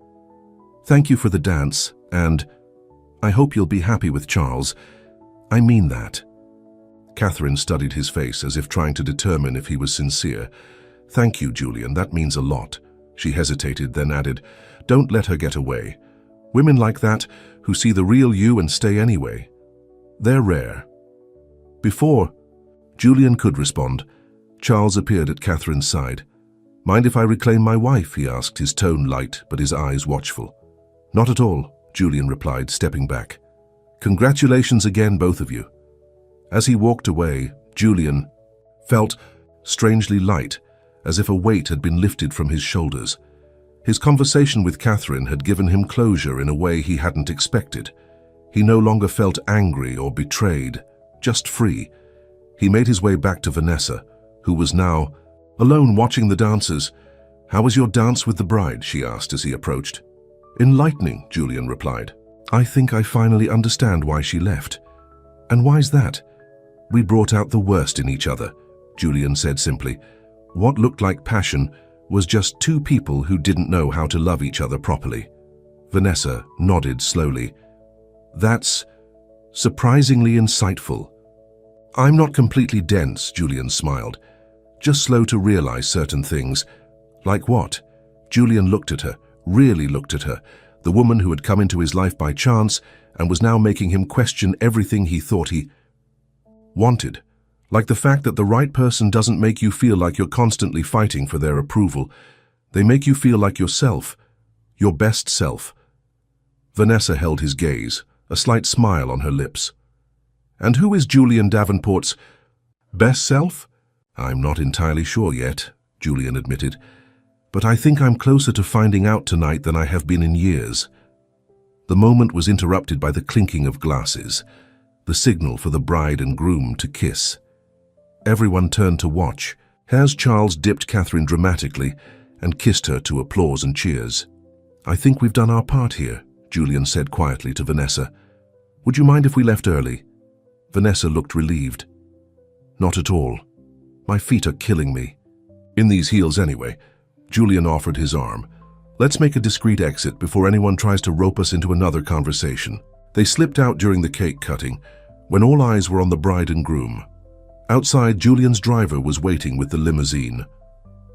Thank you for the dance, and I hope you'll be happy with Charles. I mean that. Catherine studied his face as if trying to determine if he was sincere. Thank you, Julian, that means a lot. She hesitated, then added, Don't let her get away. Women like that, who see the real you and stay anyway. They're rare. Before Julian could respond, Charles appeared at Catherine's side. Mind if I reclaim my wife? He asked, his tone light but his eyes watchful. Not at all, Julian replied, stepping back. Congratulations again, both of you. As he walked away, Julian felt strangely light, as if a weight had been lifted from his shoulders. His conversation with Catherine had given him closure in a way he hadn't expected. He no longer felt angry or betrayed, just free. He made his way back to Vanessa, who was now alone watching the dancers. How was your dance with the bride? She asked as he approached. Enlightening, Julian replied. I think I finally understand why she left. And why's that? We brought out the worst in each other, Julian said simply. What looked like passion was just two people who didn't know how to love each other properly. Vanessa nodded slowly. That's surprisingly insightful. I'm not completely dense, Julian smiled. Just slow to realize certain things. Like what? Julian looked at her, really looked at her, the woman who had come into his life by chance and was now making him question everything he thought he wanted. Like the fact that the right person doesn't make you feel like you're constantly fighting for their approval. They make you feel like yourself, your best self. Vanessa held his gaze, a slight smile on her lips. And who is Julian Davenport's best self? I'm not entirely sure yet, Julian admitted. But I think I'm closer to finding out tonight than I have been in years. The moment was interrupted by the clinking of glasses, the signal for the bride and groom to kiss. Everyone turned to watch as Charles dipped Catherine dramatically and kissed her to applause and cheers. I think we've done our part here, Julian said quietly to Vanessa. Would you mind if we left early? Vanessa looked relieved. Not at all. My feet are killing me. In these heels anyway. Julian offered his arm. Let's make a discreet exit before anyone tries to rope us into another conversation. They slipped out during the cake cutting, when all eyes were on the bride and groom. Outside, Julian's driver was waiting with the limousine.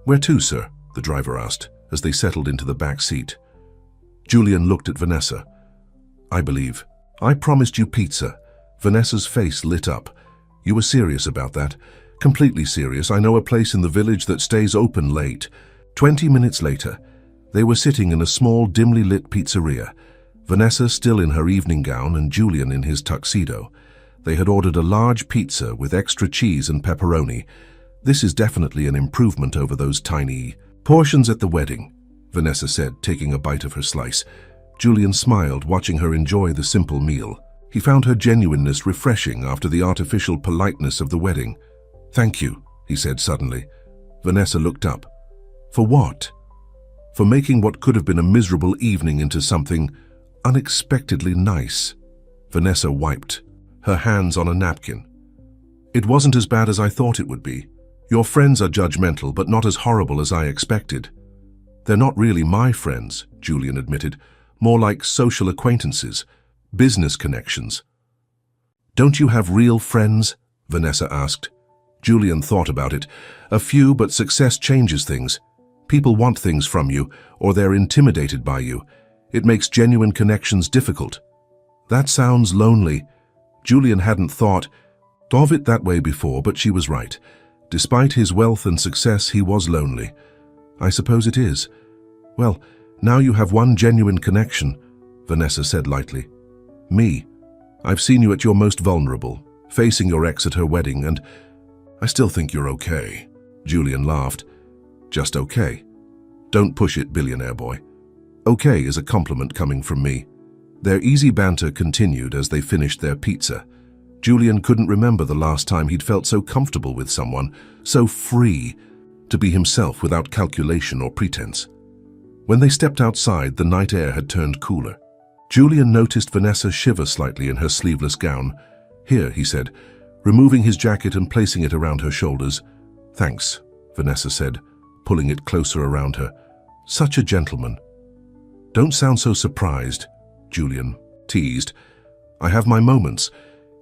"Where to, sir?" the driver asked, as they settled into the back seat. Julian looked at Vanessa. "I believe. I promised you pizza." Vanessa's face lit up. "You were serious about that?" "Completely serious. I know a place in the village that stays open late." 20 minutes later, they were sitting in a small, dimly lit pizzeria. Vanessa still in her evening gown and Julian in his tuxedo. They had ordered a large pizza with extra cheese and pepperoni. "This is definitely an improvement over those tiny portions at the wedding," Vanessa said, taking a bite of her slice. Julian smiled, watching her enjoy the simple meal. He found her genuineness refreshing after the artificial politeness of the wedding. "Thank you," he said suddenly. Vanessa looked up. "For what?" "For making what could have been a miserable evening into something unexpectedly nice." Vanessa wiped her hands on a napkin. "It wasn't as bad as I thought it would be. Your friends are judgmental, but not as horrible as I expected." "They're not really my friends," Julian admitted. "More like social acquaintances, business connections." "Don't you have real friends?" Vanessa asked. Julian thought about it. "A few, but success changes things. People want things from you, or they're intimidated by you. It makes genuine connections difficult." "That sounds lonely." Julian hadn't thought of it that way before, but she was right. Despite his wealth and success, he was lonely. "I suppose it is." "Well, now you have one genuine connection," Vanessa said lightly. "Me. I've seen you at your most vulnerable, facing your ex at her wedding, and I still think you're okay." Julian laughed. "Just okay. Don't push it, billionaire boy. Okay is a compliment coming from me." Their easy banter continued as they finished their pizza. Julian couldn't remember the last time he'd felt so comfortable with someone, so free to be himself without calculation or pretense. When they stepped outside, the night air had turned cooler. Julian noticed Vanessa shiver slightly in her sleeveless gown. "Here," he said, removing his jacket and placing it around her shoulders. "Thanks," Vanessa said, pulling it closer around her. "Such a gentleman." "Don't sound so surprised," Julian teased. "I have my moments."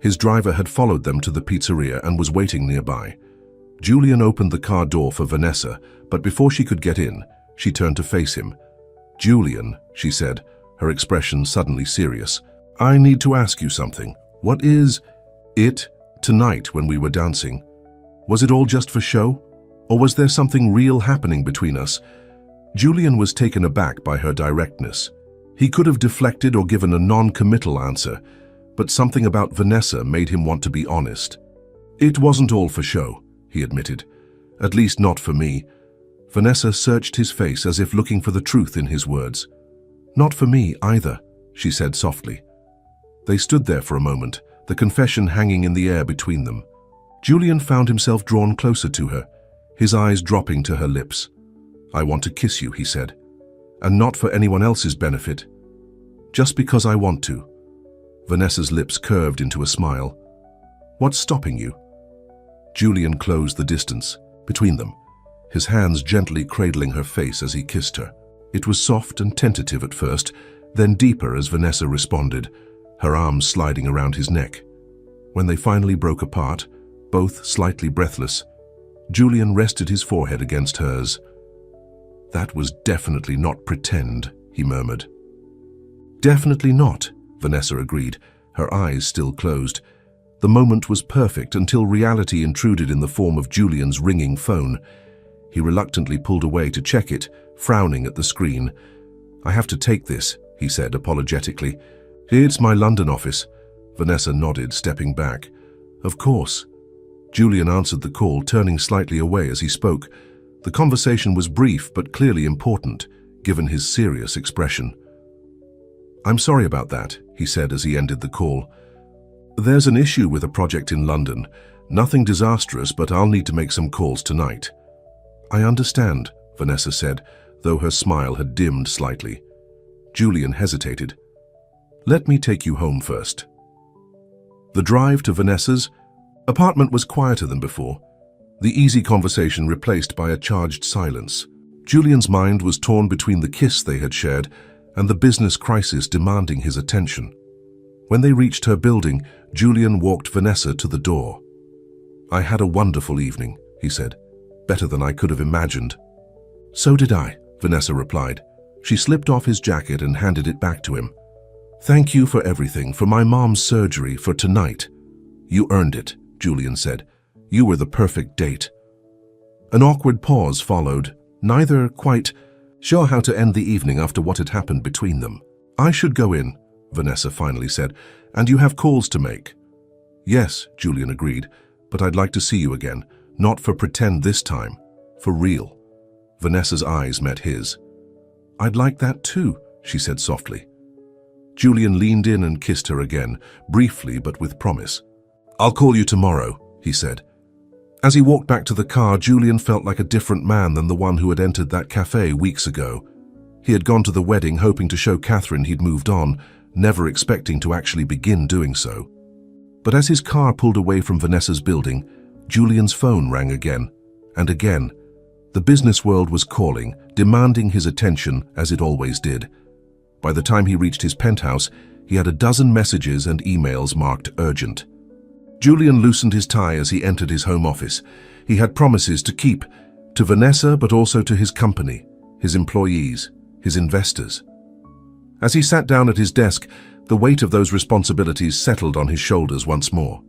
His driver had followed them to the pizzeria and was waiting nearby. Julian opened the car door for Vanessa, but before she could get in, she turned to face him. "Julian," she said, her expression suddenly serious, "I need to ask you something. What is it tonight when we were dancing? Was it all just for show? Or was there something real happening between us?" Julian was taken aback by her directness. He could have deflected or given a non-committal answer, but something about Vanessa made him want to be honest. "It wasn't all for show," he admitted. "At least not for me." Vanessa searched his face as if looking for the truth in his words. "Not for me either," she said softly. They stood there for a moment, the confession hanging in the air between them. Julian found himself drawn closer to her, his eyes dropping to her lips. "I want to kiss you," he said, "and not for anyone else's benefit. Just because I want to." Vanessa's lips curved into a smile. "What's stopping you?" Julian closed the distance between them, his hands gently cradling her face as he kissed her. It was soft and tentative at first, then deeper as Vanessa responded, her arms sliding around his neck. When they finally broke apart, both slightly breathless, Julian rested his forehead against hers. "That was definitely not pretend," he murmured. "Definitely not," Vanessa agreed, her eyes still closed. The moment was perfect until reality intruded in the form of Julian's ringing phone. He reluctantly pulled away to check it, frowning at the screen. "I have to take this," he said apologetically. "It's my London office." Vanessa nodded, stepping back. "Of course." Julian answered the call, turning slightly away as he spoke. The conversation was brief but clearly important, given his serious expression. "I'm sorry about that," he said as he ended the call. "There's an issue with a project in London. Nothing disastrous, but I'll need to make some calls tonight." "I understand," Vanessa said, though her smile had dimmed slightly. Julian hesitated. "Let me take you home first." The drive to Vanessa's apartment was quieter than before, the easy conversation replaced by a charged silence. Julian's mind was torn between the kiss they had shared and the business crisis demanding his attention. When they reached her building, Julian walked Vanessa to the door. "I had a wonderful evening," he said. "Better than I could have imagined." "So did I," Vanessa replied. She slipped off his jacket and handed it back to him. "Thank you for everything, for my mom's surgery, for tonight." "You earned it," Julian said. "You were the perfect date." An awkward pause followed, neither quite sure how to end the evening after what had happened between them. "I should go in," Vanessa finally said, "and you have calls to make." "Yes," Julian agreed, "but I'd like to see you again, not for pretend this time, for real." Vanessa's eyes met his. "I'd like that too," she said softly. Julian leaned in and kissed her again, briefly but with promise. "I'll call you tomorrow," he said. As he walked back to the car, Julian felt like a different man than the one who had entered that cafe weeks ago. He had gone to the wedding hoping to show Catherine he'd moved on, never expecting to actually begin doing so. But as his car pulled away from Vanessa's building, Julian's phone rang again, and again. The business world was calling, demanding his attention as it always did. By the time he reached his penthouse, he had a dozen messages and emails marked urgent. Julian loosened his tie as he entered his home office. He had promises to keep, to Vanessa but also to his company, his employees, his investors. As he sat down at his desk, the weight of those responsibilities settled on his shoulders once more.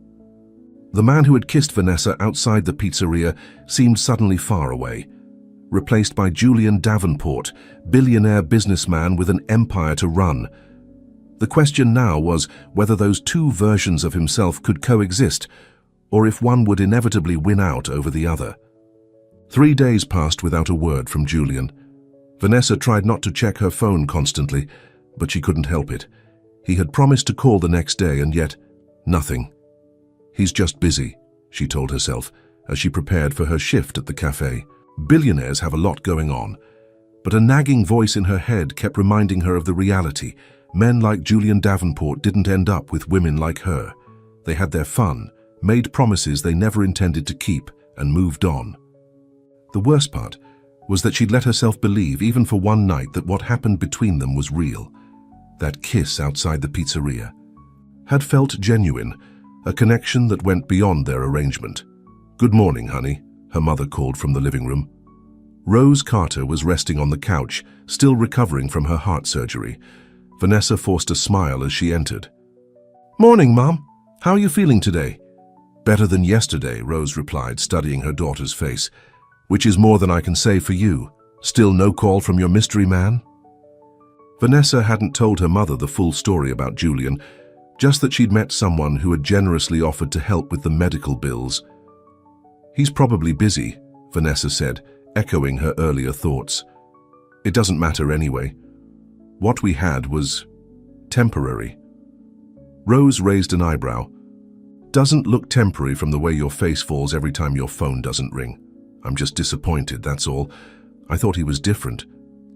The man who had kissed Vanessa outside the pizzeria seemed suddenly far away, replaced by Julian Davenport, billionaire businessman with an empire to run. The question now was whether those two versions of himself could coexist, or if one would inevitably win out over the other. 3 days passed without a word from Julian. Vanessa tried not to check her phone constantly, but she couldn't help it. He had promised to call the next day, and yet, nothing. "He's just busy," she told herself, as she prepared for her shift at the cafe. Billionaires have a lot going on, but a nagging voice in her head kept reminding her of the reality. Men like Julian Davenport didn't end up with women like her. They had their fun, made promises they never intended to keep, and moved on. The worst part was that she'd let herself believe, even for one night, that what happened between them was real. That kiss outside the pizzeria had felt genuine, a connection that went beyond their arrangement. "Good morning, honey," her mother called from the living room. Rose Carter was resting on the couch, still recovering from her heart surgery. Vanessa forced a smile as she entered. "Morning, Mom. How are you feeling today?" "Better than yesterday," Rose replied, studying her daughter's face. "Which is more than I can say for you. Still no call from your mystery man?" Vanessa hadn't told her mother the full story about Julian, just that she'd met someone who had generously offered to help with the medical bills. "He's probably busy," Vanessa said, echoing her earlier thoughts. "It doesn't matter anyway. What we had was temporary." Rose raised an eyebrow. "Doesn't look temporary from the way your face falls every time your phone doesn't ring. I'm just disappointed, that's all. I thought he was different."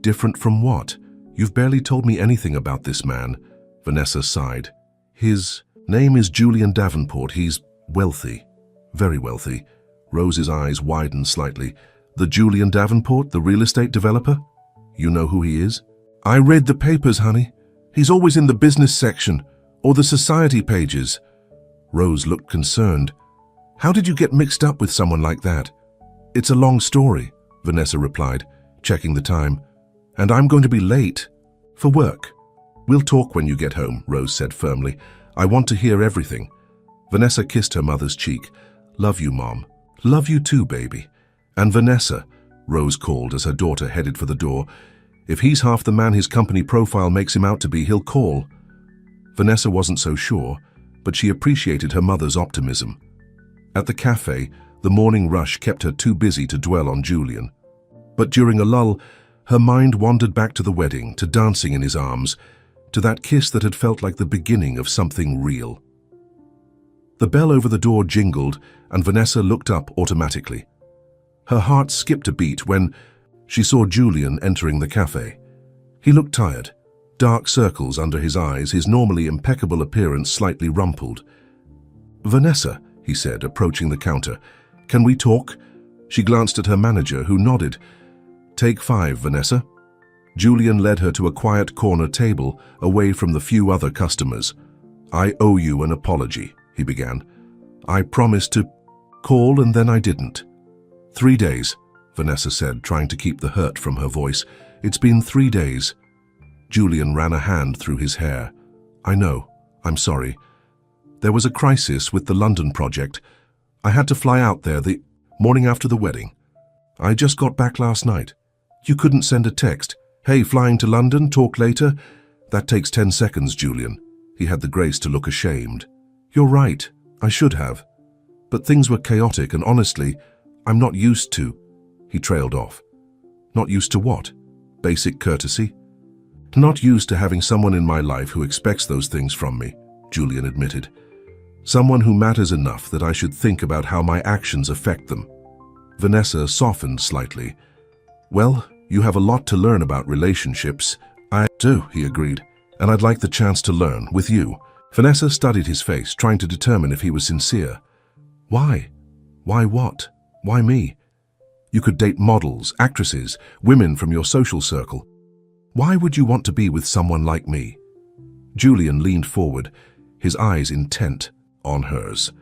"Different from what? You've barely told me anything about this man," Vanessa sighed. "His name is Julian Davenport. He's wealthy, very wealthy." Rose's eyes widened slightly. "The Julian Davenport, the real estate developer? You know who he is?" "I read the papers, honey. He's always in the business section, or the society pages." Rose looked concerned. "How did you get mixed up with someone like that?" "It's a long story," Vanessa replied, checking the time. "And I'm going to be late for work." "We'll talk when you get home," Rose said firmly. "I want to hear everything." Vanessa kissed her mother's cheek. "Love you, Mom." "Love you too, baby." "And Vanessa," Rose called as her daughter headed for the door. "If he's half the man his company profile makes him out to be, he'll call." Vanessa wasn't so sure, but she appreciated her mother's optimism. At the cafe, the morning rush kept her too busy to dwell on Julian. But during a lull, her mind wandered back to the wedding, to dancing in his arms, to that kiss that had felt like the beginning of something real. The bell over the door jingled, and Vanessa looked up automatically. Her heart skipped a beat when she saw Julian entering the cafe. He looked tired, dark circles under his eyes, his normally impeccable appearance slightly rumpled. "Vanessa," he said, approaching the counter. "Can we talk?" She glanced at her manager, who nodded. "Take 5, Vanessa." Julian led her to a quiet corner table, away from the few other customers. "I owe you an apology," he began. "I promised to call and then I didn't." 3 days, Vanessa said, trying to keep the hurt from her voice. "It's been 3 days." Julian ran a hand through his hair. "I know. I'm sorry. There was a crisis with the London project. I had to fly out there the morning after the wedding. I just got back last night. You couldn't send a text. 'Hey, flying to London, talk later?' That takes 10 seconds, Julian." He had the grace to look ashamed. "You're right. I should have. But things were chaotic and honestly, I'm not used to..." He trailed off. "Not used to what? Basic courtesy?" "Not used to having someone in my life who expects those things from me," Julian admitted. "Someone who matters enough that I should think about how my actions affect them." Vanessa softened slightly. "Well, you have a lot to learn about relationships." "I do," he agreed, "and I'd like the chance to learn with you." Vanessa studied his face, trying to determine if he was sincere. "Why? Why what? Why me? You could date models, actresses, women from your social circle. Why would you want to be with someone like me?" Julian leaned forward, his eyes intent on hers.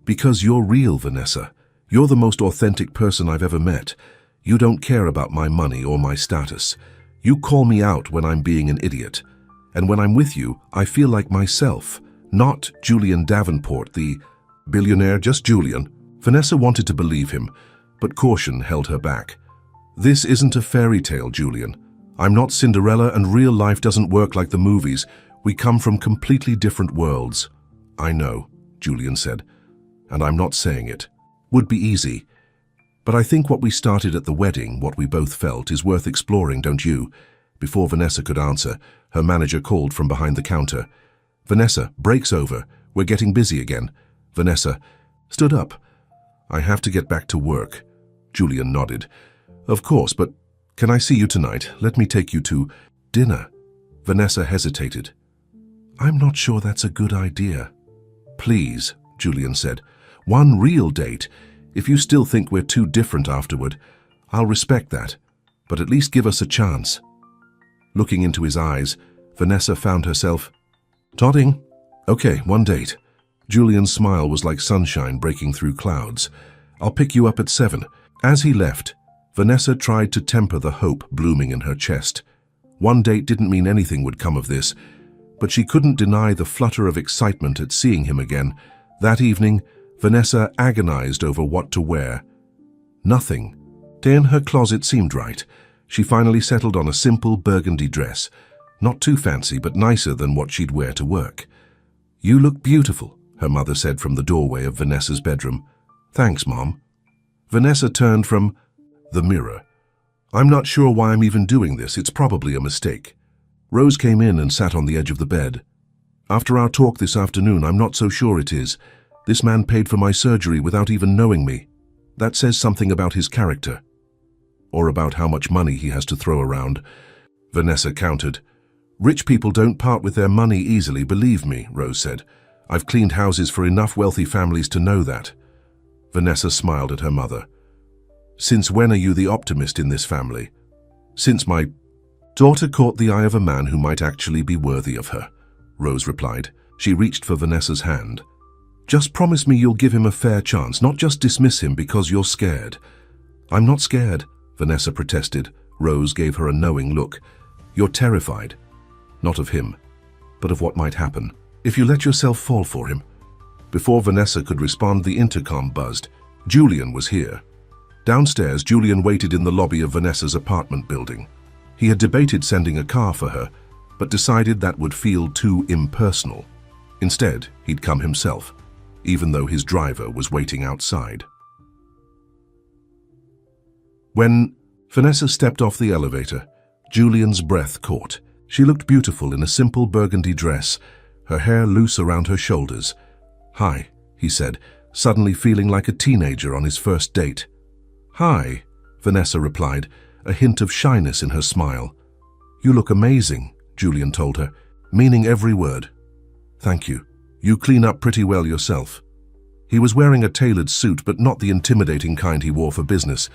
"Because you're real, Vanessa. You're the most authentic person I've ever met. You don't care about my money or my status. You call me out when I'm being an idiot. And when I'm with you, I feel like myself, not Julian Davenport, the billionaire, just Julian." Vanessa wanted to believe him, but caution held her back. "This isn't a fairy tale, Julian. I'm not Cinderella, and real life doesn't work like the movies. We come from completely different worlds." "I know," Julian said, "and I'm not saying it. Would be easy. But I think what we started at the wedding, what we both felt, is worth exploring, don't you?" Before Vanessa could answer, her manager called from behind the counter. "Vanessa, break's over. We're getting busy again." Vanessa stood up. "I have to get back to work." Julian nodded. "Of course, but can I see you tonight? Let me take you to dinner." Vanessa hesitated. "I'm not sure that's a good idea." "Please," Julian said. "One real date. If you still think we're too different afterward, I'll respect that. But at least give us a chance." Looking into his eyes, Vanessa found herself nodding. "Okay, one date." Julian's smile was like sunshine breaking through clouds. "I'll pick you up at 7. As he left, Vanessa tried to temper the hope blooming in her chest. One date didn't mean anything would come of this, but she couldn't deny the flutter of excitement at seeing him again. That evening, Vanessa agonized over what to wear. Nothing in her closet seemed right. She finally settled on a simple burgundy dress, not too fancy but nicer than what she'd wear to work. "You look beautiful," her mother said from the doorway of Vanessa's bedroom. "Thanks, Mom." Vanessa turned from the mirror. "I'm not sure why I'm even doing this. It's probably a mistake." Rose came in and sat on the edge of the bed. "After our talk this afternoon, I'm not so sure it is. This man paid for my surgery without even knowing me. That says something about his character. Or about how much money he has to throw around." Vanessa countered. "Rich people don't part with their money easily, believe me," Rose said. "I've cleaned houses for enough wealthy families to know that." Vanessa smiled at her mother. "Since when are you the optimist in this family?" "Since my daughter caught the eye of a man who might actually be worthy of her," Rose replied. She reached for Vanessa's hand. "Just promise me you'll give him a fair chance, not just dismiss him because you're scared." "I'm not scared," Vanessa protested. Rose gave her a knowing look. "You're terrified. Not of him, but of what might happen if you let yourself fall for him." Before Vanessa could respond, the intercom buzzed. Julian was here. Downstairs, Julian waited in the lobby of Vanessa's apartment building. He had debated sending a car for her, but decided that would feel too impersonal. Instead, he'd come himself, even though his driver was waiting outside. When Vanessa stepped off the elevator, Julian's breath caught. She looked beautiful in a simple burgundy dress, her hair loose around her shoulders. "Hi," he said, suddenly feeling like a teenager on his first date. "Hi," Vanessa replied, a hint of shyness in her smile. "You look amazing," Julian told her, meaning every word. "Thank you. You clean up pretty well yourself." He was wearing a tailored suit, but not the intimidating kind he wore for business.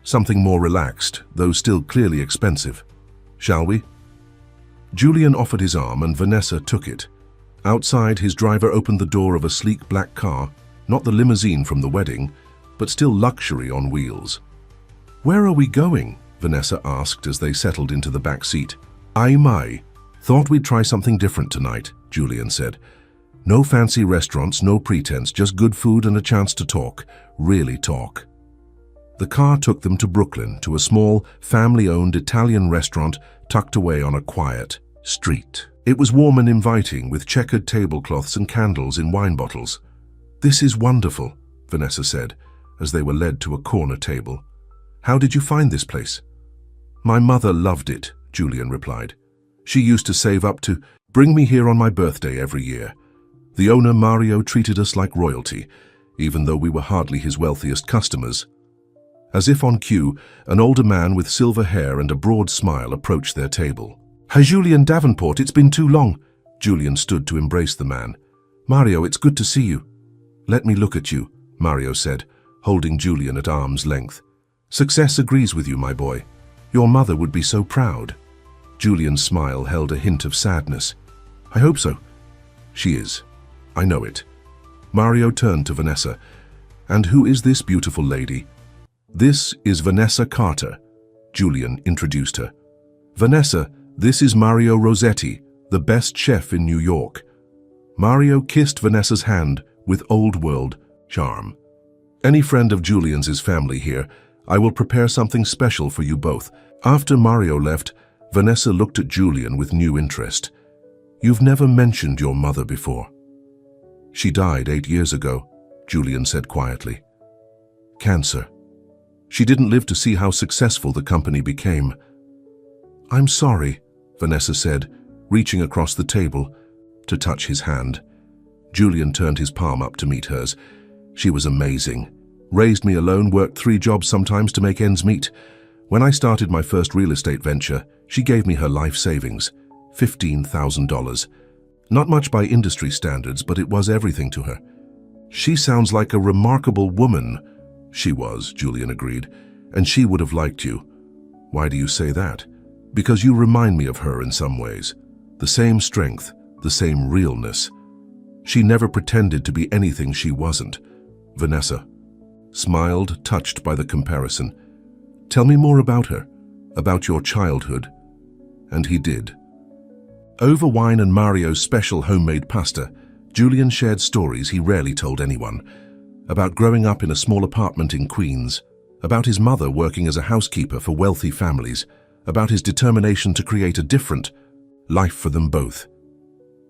Something more relaxed, though still clearly expensive. "Shall we?" Julian offered his arm and Vanessa took it. Outside, his driver opened the door of a sleek black car, not the limousine from the wedding, but still luxury on wheels. "Where are we going?" Vanessa asked as they settled into the back seat. "I thought we'd try something different tonight," Julian said. "No fancy restaurants, no pretense, just good food and a chance to talk, really talk." The car took them to Brooklyn, to a small, family-owned Italian restaurant tucked away on a quiet street. It was warm and inviting, with checkered tablecloths and candles in wine bottles. "This is wonderful," Vanessa said, as they were led to a corner table. "How did you find this place?" "My mother loved it," Julian replied. "She used to save up to bring me here on my birthday every year. The owner, Mario, treated us like royalty, even though we were hardly his wealthiest customers." As if on cue, an older man with silver hair and a broad smile approached their table. "Hi, Julian Davenport, it's been too long." Julian stood to embrace the man. "Mario, it's good to see you." "Let me look at you," Mario said, holding Julian at arm's length. "Success agrees with you, my boy. Your mother would be so proud." Julian's smile held a hint of sadness. "I hope so." "She is. I know it." Mario turned to Vanessa. "And who is this beautiful lady?" "This is Vanessa Carter," Julian introduced her. "Vanessa, this is Mario Rossetti, the best chef in New York." Mario kissed Vanessa's hand with old-world charm. "Any friend of Julian's is family here. I will prepare something special for you both." After Mario left, Vanessa looked at Julian with new interest. "You've never mentioned your mother before." "She died 8 years ago," Julian said quietly. "Cancer. She didn't live to see how successful the company became." "I'm sorry," Vanessa said, reaching across the table to touch his hand. Julian turned his palm up to meet hers. "She was amazing. Raised me alone, worked 3 jobs sometimes to make ends meet. When I started my first real estate venture, she gave me her life savings, $15,000. Not much by industry standards, but it was everything to her." "She sounds like a remarkable woman." "She was," Julian agreed, "and she would have liked you." "Why do you say that?" "Because you remind me of her in some ways. The same strength, the same realness. She never pretended to be anything she wasn't." Vanessa smiled, touched by the comparison. "Tell me more about her, about your childhood." And he did. Over wine and Mario's special homemade pasta, Julian shared stories he rarely told anyone. About growing up in a small apartment in Queens, about his mother working as a housekeeper for wealthy families, about his determination to create a different life for them both.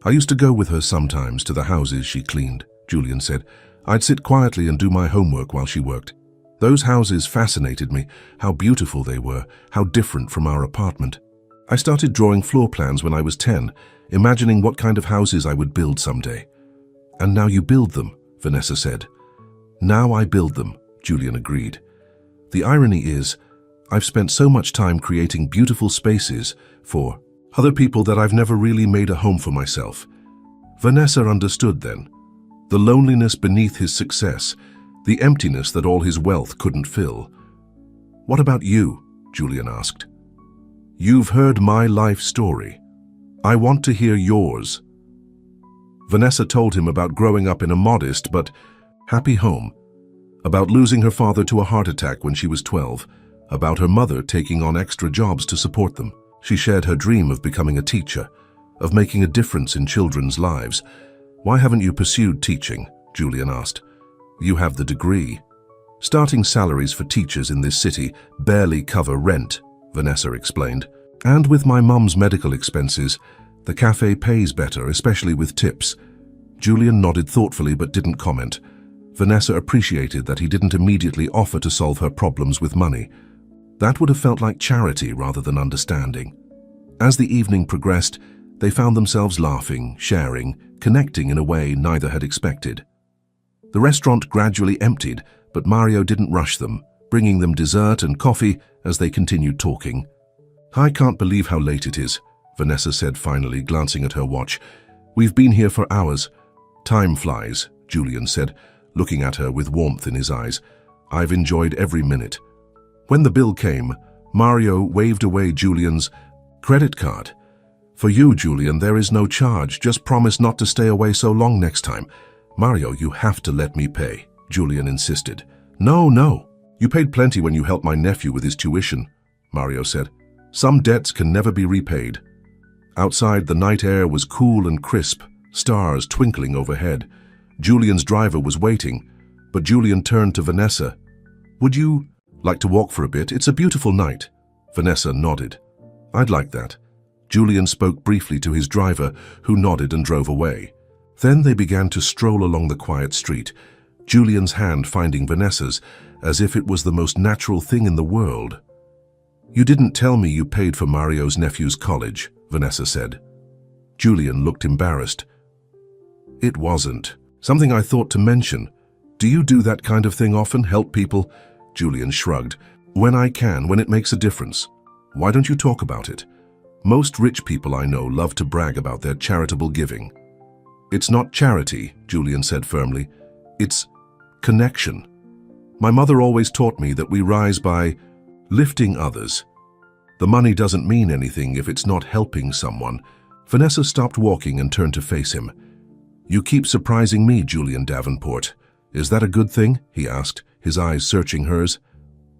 "I used to go with her sometimes to the houses she cleaned," Julian said. "I'd sit quietly and do my homework while she worked. Those houses fascinated me, how beautiful they were, how different from our apartment. I started drawing floor plans when I was 10, imagining what kind of houses I would build someday." "And now you build them," Vanessa said. "Now I build them," Julian agreed. "The irony is, I've spent so much time creating beautiful spaces for other people that I've never really made a home for myself." Vanessa understood then. The loneliness beneath his success, the emptiness that all his wealth couldn't fill. "What about you?" Julian asked. "You've heard my life story. I want to hear yours." Vanessa told him about growing up in a modest but happy home, about losing her father to a heart attack when she was 12, about her mother taking on extra jobs to support them. She shared her dream of becoming a teacher, of making a difference in children's lives. "Why haven't you pursued teaching?" Julian asked. "You have the degree." "Starting salaries for teachers in this city barely cover rent," Vanessa explained. "And with my mum's medical expenses, the cafe pays better, especially with tips." Julian nodded thoughtfully but didn't comment. Vanessa appreciated that he didn't immediately offer to solve her problems with money. That would have felt like charity rather than understanding. As the evening progressed, they found themselves laughing, sharing, connecting in a way neither had expected. The restaurant gradually emptied, but Mario didn't rush them, bringing them dessert and coffee as they continued talking. "I can't believe how late it is," Vanessa said finally, glancing at her watch. "We've been here for hours." "Time flies," Julian said. looking at her with warmth in his eyes. "I've enjoyed every minute." When the bill came, Mario waved away Julian's credit card. "For you, Julian, there is no charge. Just promise not to stay away so long next time." "Mario, you have to let me pay," Julian insisted. No. You paid plenty when you helped my nephew with his tuition," Mario said. "Some debts can never be repaid." Outside, the night air was cool and crisp, stars twinkling overhead. Julian's driver was waiting, but Julian turned to Vanessa. "Would you like to walk for a bit? It's a beautiful night." Vanessa nodded. "I'd like that." Julian spoke briefly to his driver, who nodded and drove away. Then they began to stroll along the quiet street, Julian's hand finding Vanessa's, as if it was the most natural thing in the world. "You didn't tell me you paid for Mario's nephew's college," Vanessa said. Julian looked embarrassed. "It wasn't something I thought to mention. Do you do that kind of thing often, help people?" Julian shrugged. "When I can, when it makes a difference. Why don't you talk about it? Most rich people I know love to brag about their charitable giving." "It's not charity," Julian said firmly. "It's connection. My mother always taught me that we rise by lifting others. The money doesn't mean anything if it's not helping someone." Vanessa stopped walking and turned to face him. "You keep surprising me, Julian Davenport. Is that a good thing?" he asked, his eyes searching hers.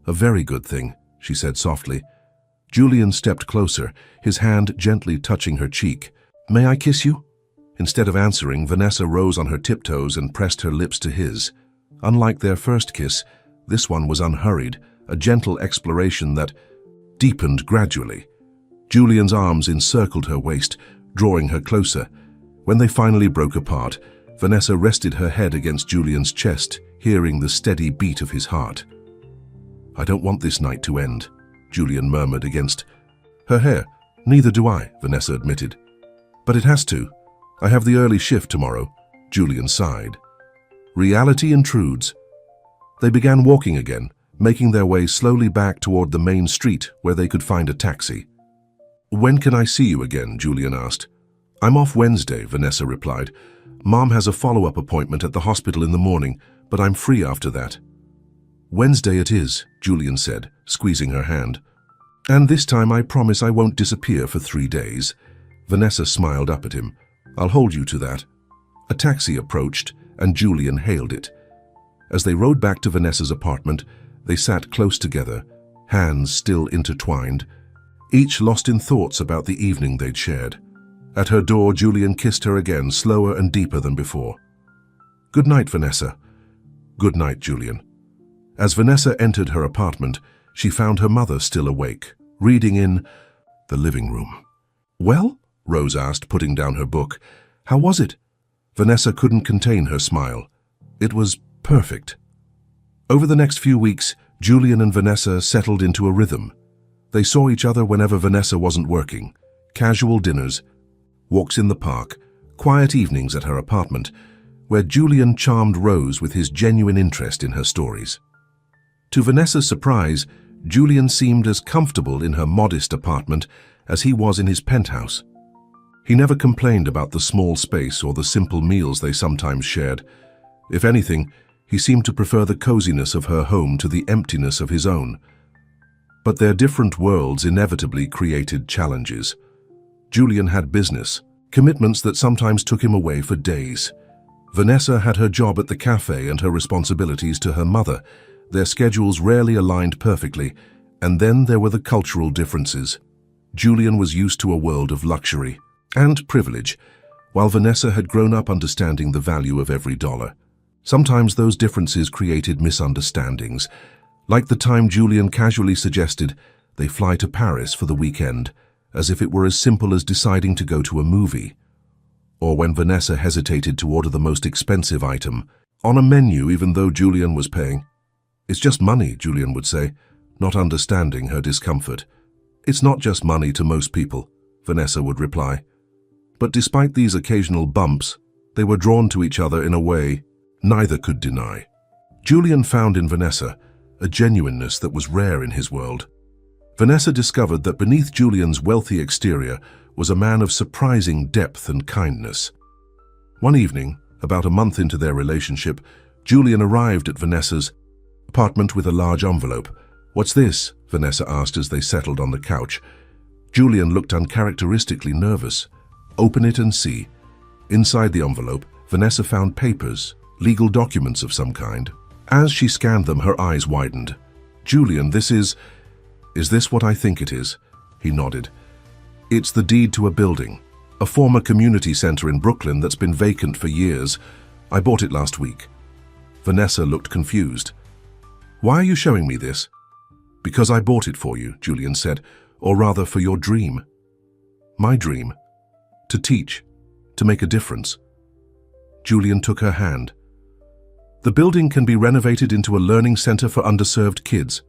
"A very good thing," she said softly. Julian stepped closer, his hand gently touching her cheek. "May I kiss you?" Instead of answering, Vanessa rose on her tiptoes and pressed her lips to his. Unlike their first kiss, this one was unhurried, a gentle exploration that deepened gradually. Julian's arms encircled her waist, drawing her closer. When they finally broke apart, Vanessa rested her head against Julian's chest, hearing the steady beat of his heart. "I don't want this night to end," Julian murmured against her hair. "Neither do I," Vanessa admitted. "But it has to. I have the early shift tomorrow," Julian sighed. Reality intrudes. They began walking again, making their way slowly back toward the main street where they could find a taxi. "When can I see you again?" Julian asked. "I'm off Wednesday," Vanessa replied. "Mom has a follow-up appointment at the hospital in the morning, but I'm free after that." "Wednesday it is," Julian said, squeezing her hand. "And this time I promise I won't disappear for 3 days." Vanessa smiled up at him. "I'll hold you to that." A taxi approached, and Julian hailed it. As they rode back to Vanessa's apartment, they sat close together, hands still intertwined, each lost in thoughts about the evening they'd shared. At her door, Julian kissed her again, slower and deeper than before. "Good night, Vanessa." "Good night, Julian." As Vanessa entered her apartment, she found her mother still awake, reading in the living room. "Well?" Rose asked, putting down her book. "How was it?" Vanessa couldn't contain her smile. "It was perfect." Over the next few weeks, Julian and Vanessa settled into a rhythm. They saw each other whenever Vanessa wasn't working. Casual dinners, walks in the park, quiet evenings at her apartment, where Julian charmed Rose with his genuine interest in her stories. To Vanessa's surprise, Julian seemed as comfortable in her modest apartment as he was in his penthouse. He never complained about the small space or the simple meals they sometimes shared. If anything, he seemed to prefer the coziness of her home to the emptiness of his own. But their different worlds inevitably created challenges. Julian had business, commitments that sometimes took him away for days. Vanessa had her job at the cafe and her responsibilities to her mother. Their schedules rarely aligned perfectly, and then there were the cultural differences. Julian was used to a world of luxury and privilege, while Vanessa had grown up understanding the value of every dollar. Sometimes those differences created misunderstandings, like the time Julian casually suggested they fly to Paris for the weekend, as if it were as simple as deciding to go to a movie. Or when Vanessa hesitated to order the most expensive item on a menu even though Julian was paying. "It's just money," Julian would say, not understanding her discomfort. "It's not just money to most people," Vanessa would reply. But despite these occasional bumps, they were drawn to each other in a way neither could deny. Julian found in Vanessa a genuineness that was rare in his world. Vanessa discovered that beneath Julian's wealthy exterior was a man of surprising depth and kindness. One evening, about a month into their relationship, Julian arrived at Vanessa's apartment with a large envelope. "What's this?" Vanessa asked as they settled on the couch. Julian looked uncharacteristically nervous. "Open it and see." Inside the envelope, Vanessa found papers, legal documents of some kind. As she scanned them, her eyes widened. "Julian, is this what I think it is?" He nodded. "It's the deed to a building, a former community center in Brooklyn that's been vacant for years. I bought it last week." Vanessa looked confused. "Why are you showing me this?" "Because I bought it for you," Julian said, "or rather for your dream." "My dream? To teach, to make a difference." Julian took her hand. "The building can be renovated into a learning center for underserved kids.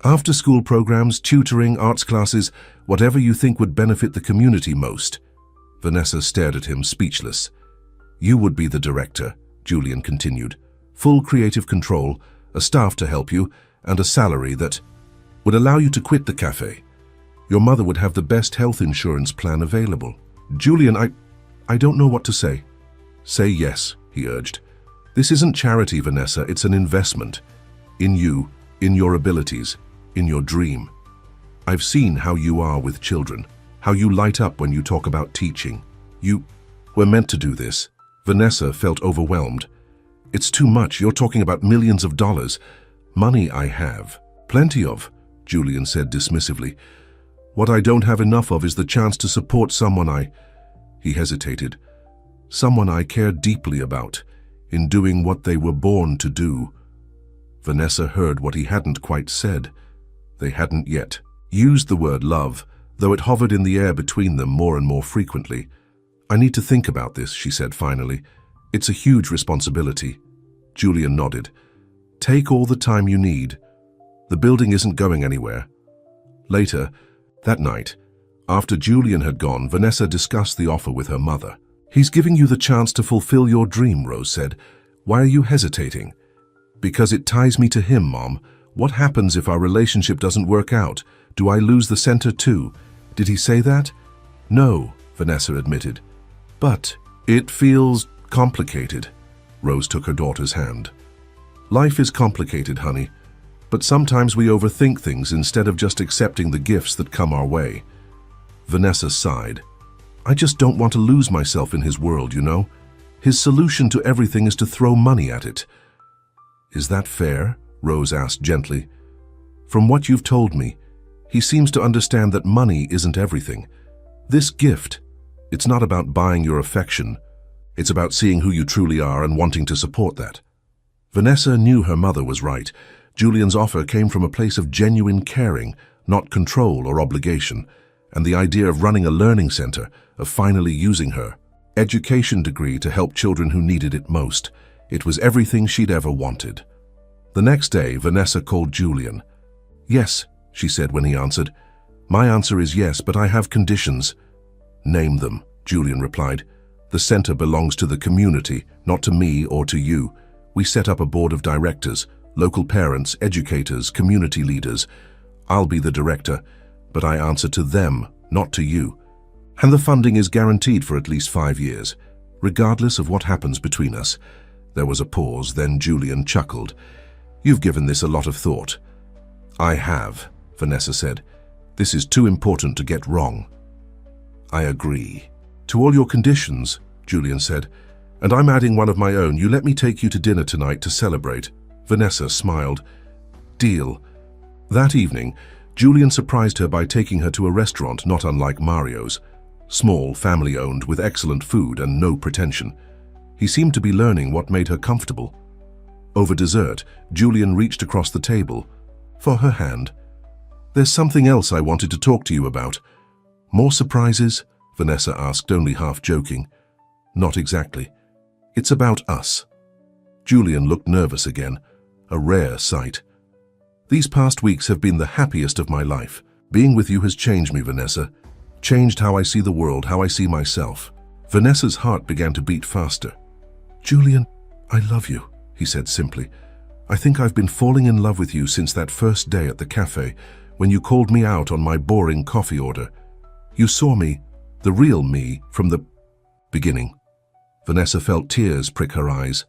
After-school programs, tutoring, arts classes, whatever you think would benefit the community most." Vanessa stared at him, speechless. "You would be the director," Julian continued. "Full creative control, a staff to help you, and a salary that would allow you to quit the cafe. Your mother would have the best health insurance plan available." "Julian, I don't know what to say." "Say yes," he urged. "This isn't charity, Vanessa, it's an investment. In you, in your abilities, in your dream. I've seen how you are with children, how you light up when you talk about teaching. We're meant to do this." Vanessa felt overwhelmed. "It's too much, you're talking about millions of dollars. Money I have. Plenty of," Julian said dismissively. "What I don't have enough of is the chance to support someone He hesitated. "Someone I care deeply about, in doing what they were born to do." Vanessa heard what he hadn't quite said. They hadn't yet used the word love, though it hovered in the air between them more and more frequently. "I need to think about this," she said finally. "It's a huge responsibility." Julian nodded. "Take all the time you need. The building isn't going anywhere." Later, that night, after Julian had gone, Vanessa discussed the offer with her mother. "He's giving you the chance to fulfill your dream," Rose said. "Why are you hesitating?" "Because it ties me to him, Mom. What happens if our relationship doesn't work out? Do I lose the center too?" "Did he say that?" "No," Vanessa admitted. "But it feels complicated." Rose took her daughter's hand. "Life is complicated, honey. But sometimes we overthink things instead of just accepting the gifts that come our way." Vanessa sighed. "I just don't want to lose myself in his world, you know? His solution to everything is to throw money at it." "Is that fair?" Rose asked gently. "From what you've told me, he seems to understand that money isn't everything. This gift, it's not about buying your affection. It's about seeing who you truly are and wanting to support that." Vanessa knew her mother was right. Julian's offer came from a place of genuine caring, not control or obligation, and the idea of running a learning center, of finally using her education degree to help children who needed it most. It was everything she'd ever wanted. The next day, Vanessa called Julian. "Yes," she said when he answered. "My answer is yes, but I have conditions." "Name them," Julian replied. "The center belongs to the community, not to me or to you. We set up a board of directors, local parents, educators, community leaders. I'll be the director, but I answer to them, not to you. And the funding is guaranteed for at least 5 years, regardless of what happens between us." There was a pause, then Julian chuckled. "You've given this a lot of thought." "I have," Vanessa said. "This is too important to get wrong." "I agree." "To all your conditions," Julian said, "and I'm adding one of my own. You let me take you to dinner tonight to celebrate." Vanessa smiled. "Deal." That evening, Julian surprised her by taking her to a restaurant not unlike Mario's. Small, family-owned, with excellent food and no pretension. He seemed to be learning what made her comfortable. Over dessert, Julian reached across the table for her hand. "There's something else I wanted to talk to you about." "More surprises?" Vanessa asked, only half joking. "Not exactly. It's about us." Julian looked nervous again, a rare sight. "These past weeks have been the happiest of my life. Being with you has changed me, Vanessa. Changed how I see the world, how I see myself." Vanessa's heart began to beat faster. "Julian, I love you," he said simply. "I think I've been falling in love with you since that first day at the cafe, when you called me out on my boring coffee order. You saw me, the real me, from the beginning." Vanessa felt tears prick her eyes.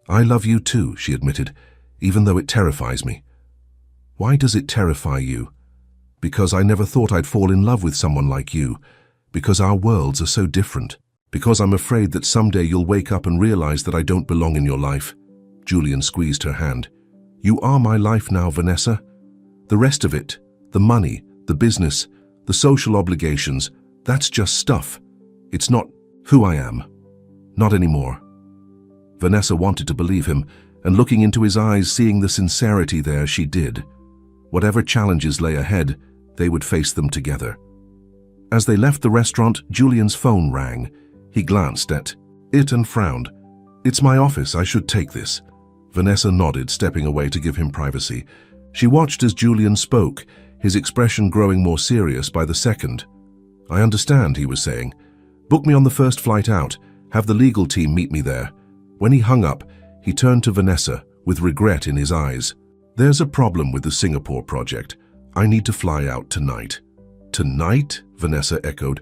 I love you too, she admitted, even though it terrifies me. Why does it terrify you? Because I never thought I'd fall in love with someone like you. Because our worlds are so different. Because I'm afraid that someday you'll wake up and realize that I don't belong in your life. Julian squeezed her hand. You are my life now, Vanessa. The rest of it, the money, the business, the social obligations, that's just stuff. It's not who I am. Not anymore. Vanessa wanted to believe him, and looking into his eyes, seeing the sincerity there, she did. Whatever challenges lay ahead, they would face them together. As they left the restaurant, Julian's phone rang. He glanced at it and frowned. It's my office, I should take this. Vanessa nodded, stepping away to give him privacy. She watched as Julian spoke, his expression growing more serious by the second. I understand, he was saying. Book me on the first flight out. Have the legal team meet me there. When he hung up, he turned to Vanessa, with regret in his eyes. There's a problem with the Singapore project. I need to fly out tonight. Tonight? Vanessa echoed.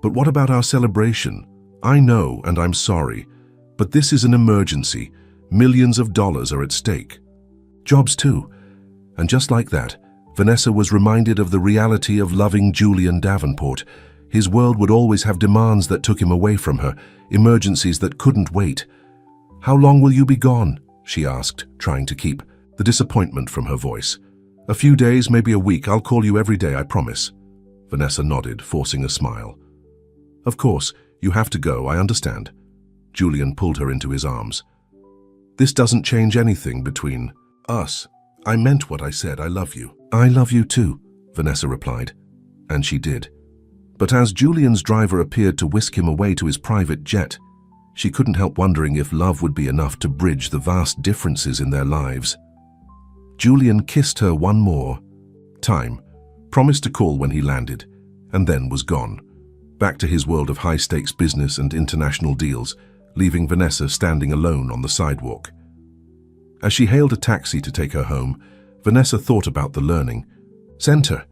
But what about our celebration? I know, and I'm sorry. But this is an emergency. Millions of dollars are at stake. Jobs too. And just like that, Vanessa was reminded of the reality of loving Julian Davenport. His world would always have demands that took him away from her, emergencies that couldn't wait. How long will you be gone? She asked, trying to keep the disappointment from her voice. A few days, maybe a week. I'll call you every day, I promise. Vanessa nodded, forcing a smile. Of course, you have to go, I understand. Julian pulled her into his arms. This doesn't change anything between us. I meant what I said, I love you. I love you too, Vanessa replied. And she did. But as Julian's driver appeared to whisk him away to his private jet, she couldn't help wondering if love would be enough to bridge the vast differences in their lives. Julian kissed her one more time, promised to call when he landed, and then was gone, back to his world of high-stakes business and international deals, leaving Vanessa standing alone on the sidewalk. As she hailed a taxi to take her home, Vanessa thought about the learning center,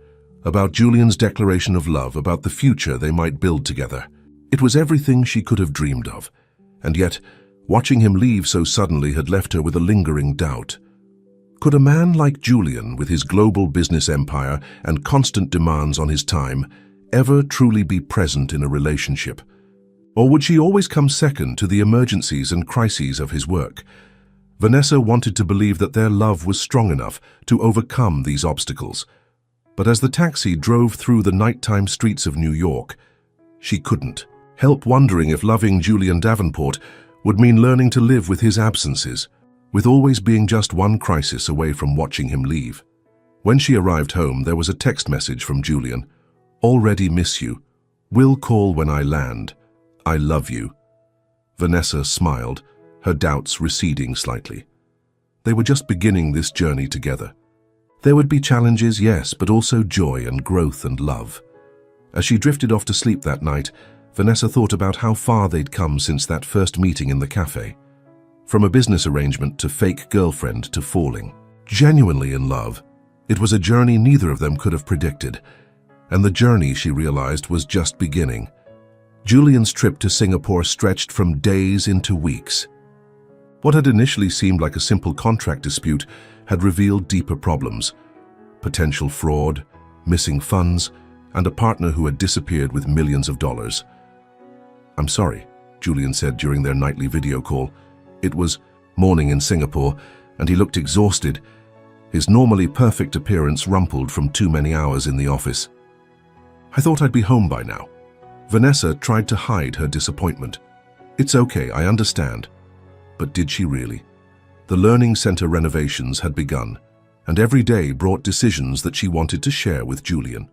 about Julian's declaration of love, about the future they might build together. It was everything she could have dreamed of, and yet, watching him leave so suddenly had left her with a lingering doubt. Could a man like Julian, with his global business empire and constant demands on his time, ever truly be present in a relationship? Or would she always come second to the emergencies and crises of his work? Vanessa wanted to believe that their love was strong enough to overcome these obstacles. But as the taxi drove through the nighttime streets of New York, she couldn't help wondering if loving Julian Davenport would mean learning to live with his absences, with always being just one crisis away from watching him leave. When she arrived home, there was a text message from Julian. Already miss you. Will call when I land. I love you. Vanessa smiled, her doubts receding slightly. They were just beginning this journey together. There would be challenges, yes, but also joy and growth and love. As she drifted off to sleep that night, Vanessa thought about how far they'd come since that first meeting in the cafe. From a business arrangement to fake girlfriend to falling. Genuinely in love. It was a journey neither of them could have predicted. And the journey, she realized, was just beginning. Julian's trip to Singapore stretched from days into weeks. What had initially seemed like a simple contract dispute had revealed deeper problems. Potential fraud, missing funds, and a partner who had disappeared with millions of dollars. I'm sorry, Julian said during their nightly video call. It was morning in Singapore, and he looked exhausted, his normally perfect appearance rumpled from too many hours in the office. I thought I'd be home by now. Vanessa tried to hide her disappointment. It's okay, I understand. But did she really? The learning center renovations had begun, and every day brought decisions that she wanted to share with Julian.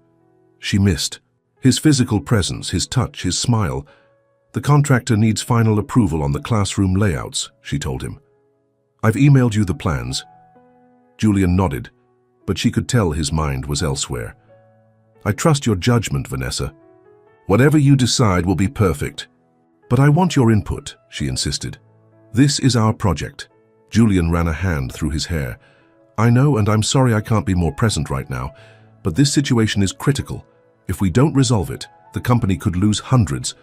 She missed his physical presence, his touch, his smile. The contractor needs final approval on the classroom layouts, she told him. I've emailed you the plans. Julian nodded, but she could tell his mind was elsewhere. I trust your judgment, Vanessa. Whatever you decide will be perfect. But I want your input, she insisted. This is our project. Julian ran a hand through his hair. I know, and I'm sorry I can't be more present right now, but this situation is critical. If we don't resolve it, the company could lose hundreds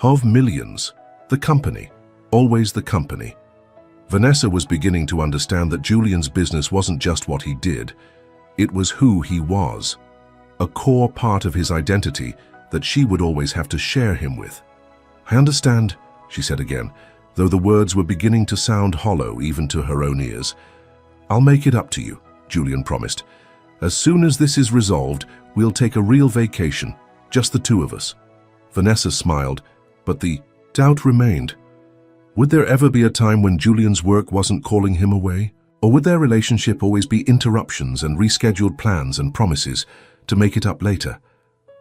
of millions. The company. Always the company. Vanessa was beginning to understand that Julian's business wasn't just what he did, it was who he was, a core part of his identity that she would always have to share him with. "I understand," she said again, though the words were beginning to sound hollow even to her own ears. "I'll make it up to you," Julian promised. "As soon as this is resolved, we'll take a real vacation, just the two of us." Vanessa smiled, but the doubt remained. Would there ever be a time when Julian's work wasn't calling him away? Or would their relationship always be interruptions and rescheduled plans and promises to make it up later?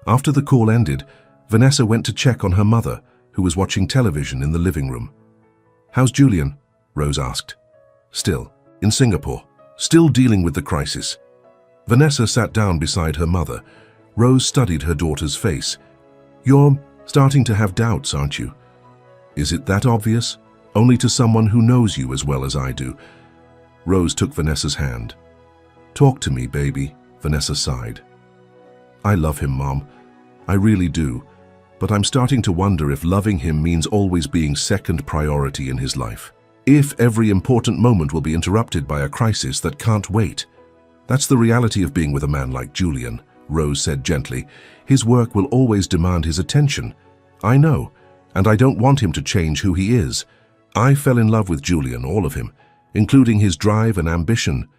After the call ended, Vanessa went to check on her mother, who was watching television in the living room. "How's Julian?" Rose asked. "Still in Singapore, still dealing with the crisis." Vanessa sat down beside her mother. Rose studied her daughter's face. "You're starting to have doubts, aren't you?" "Is it that obvious? Only to someone who knows you as well as I do." Rose took Vanessa's hand. "Talk to me, baby," Vanessa sighed. "I love him, Mom. I really do. But I'm starting to wonder if loving him means always being second priority in his life. If every important moment will be interrupted by a crisis that can't wait. That's the reality of being with a man like Julian," Rose said gently. "His work will always demand his attention. I know, and I don't want him to change who he is. I fell in love with Julian, all of him, including his drive and ambition.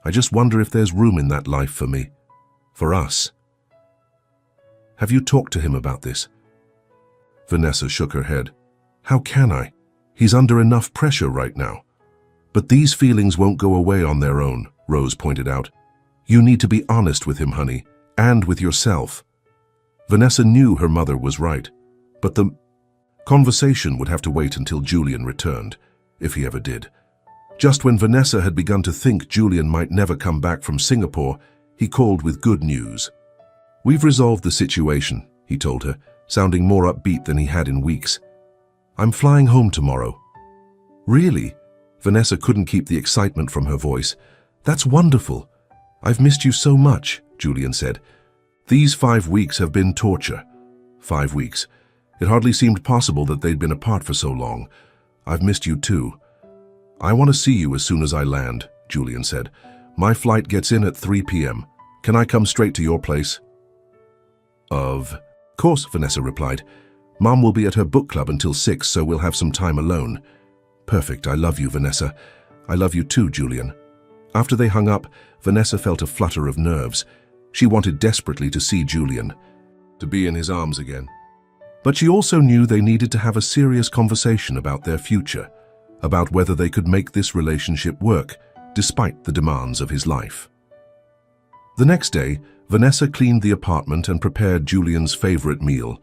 I just wonder if there's room in that life for me, for us." "Have you talked to him about this?" Vanessa shook her head. "How can I? He's under enough pressure right now." "But these feelings won't go away on their own," Rose pointed out. "You need to be honest with him, honey, and with yourself." Vanessa knew her mother was right, but the conversation would have to wait until Julian returned, if he ever did. Just when Vanessa had begun to think Julian might never come back from Singapore, he called with good news. "We've resolved the situation," he told her, sounding more upbeat than he had in weeks. "I'm flying home tomorrow." "Really?" Vanessa couldn't keep the excitement from her voice. "That's wonderful. I've missed you so much," Julian said. "These 5 weeks have been torture." 5 weeks. It hardly seemed possible that they'd been apart for so long. "I've missed you too." "I want to see you as soon as I land," Julian said. "My flight gets in at 3 p.m. Can I come straight to your place?" Of course, Vanessa replied. "Mom will be at her book club until 6, so we'll have some time alone." "Perfect. I love you, Vanessa." "I love you too, Julian." After they hung up, Vanessa felt a flutter of nerves. She wanted desperately to see Julian, to be in his arms again. But she also knew they needed to have a serious conversation about their future, about whether they could make this relationship work, despite the demands of his life. The next day, Vanessa cleaned the apartment and prepared Julian's favorite meal,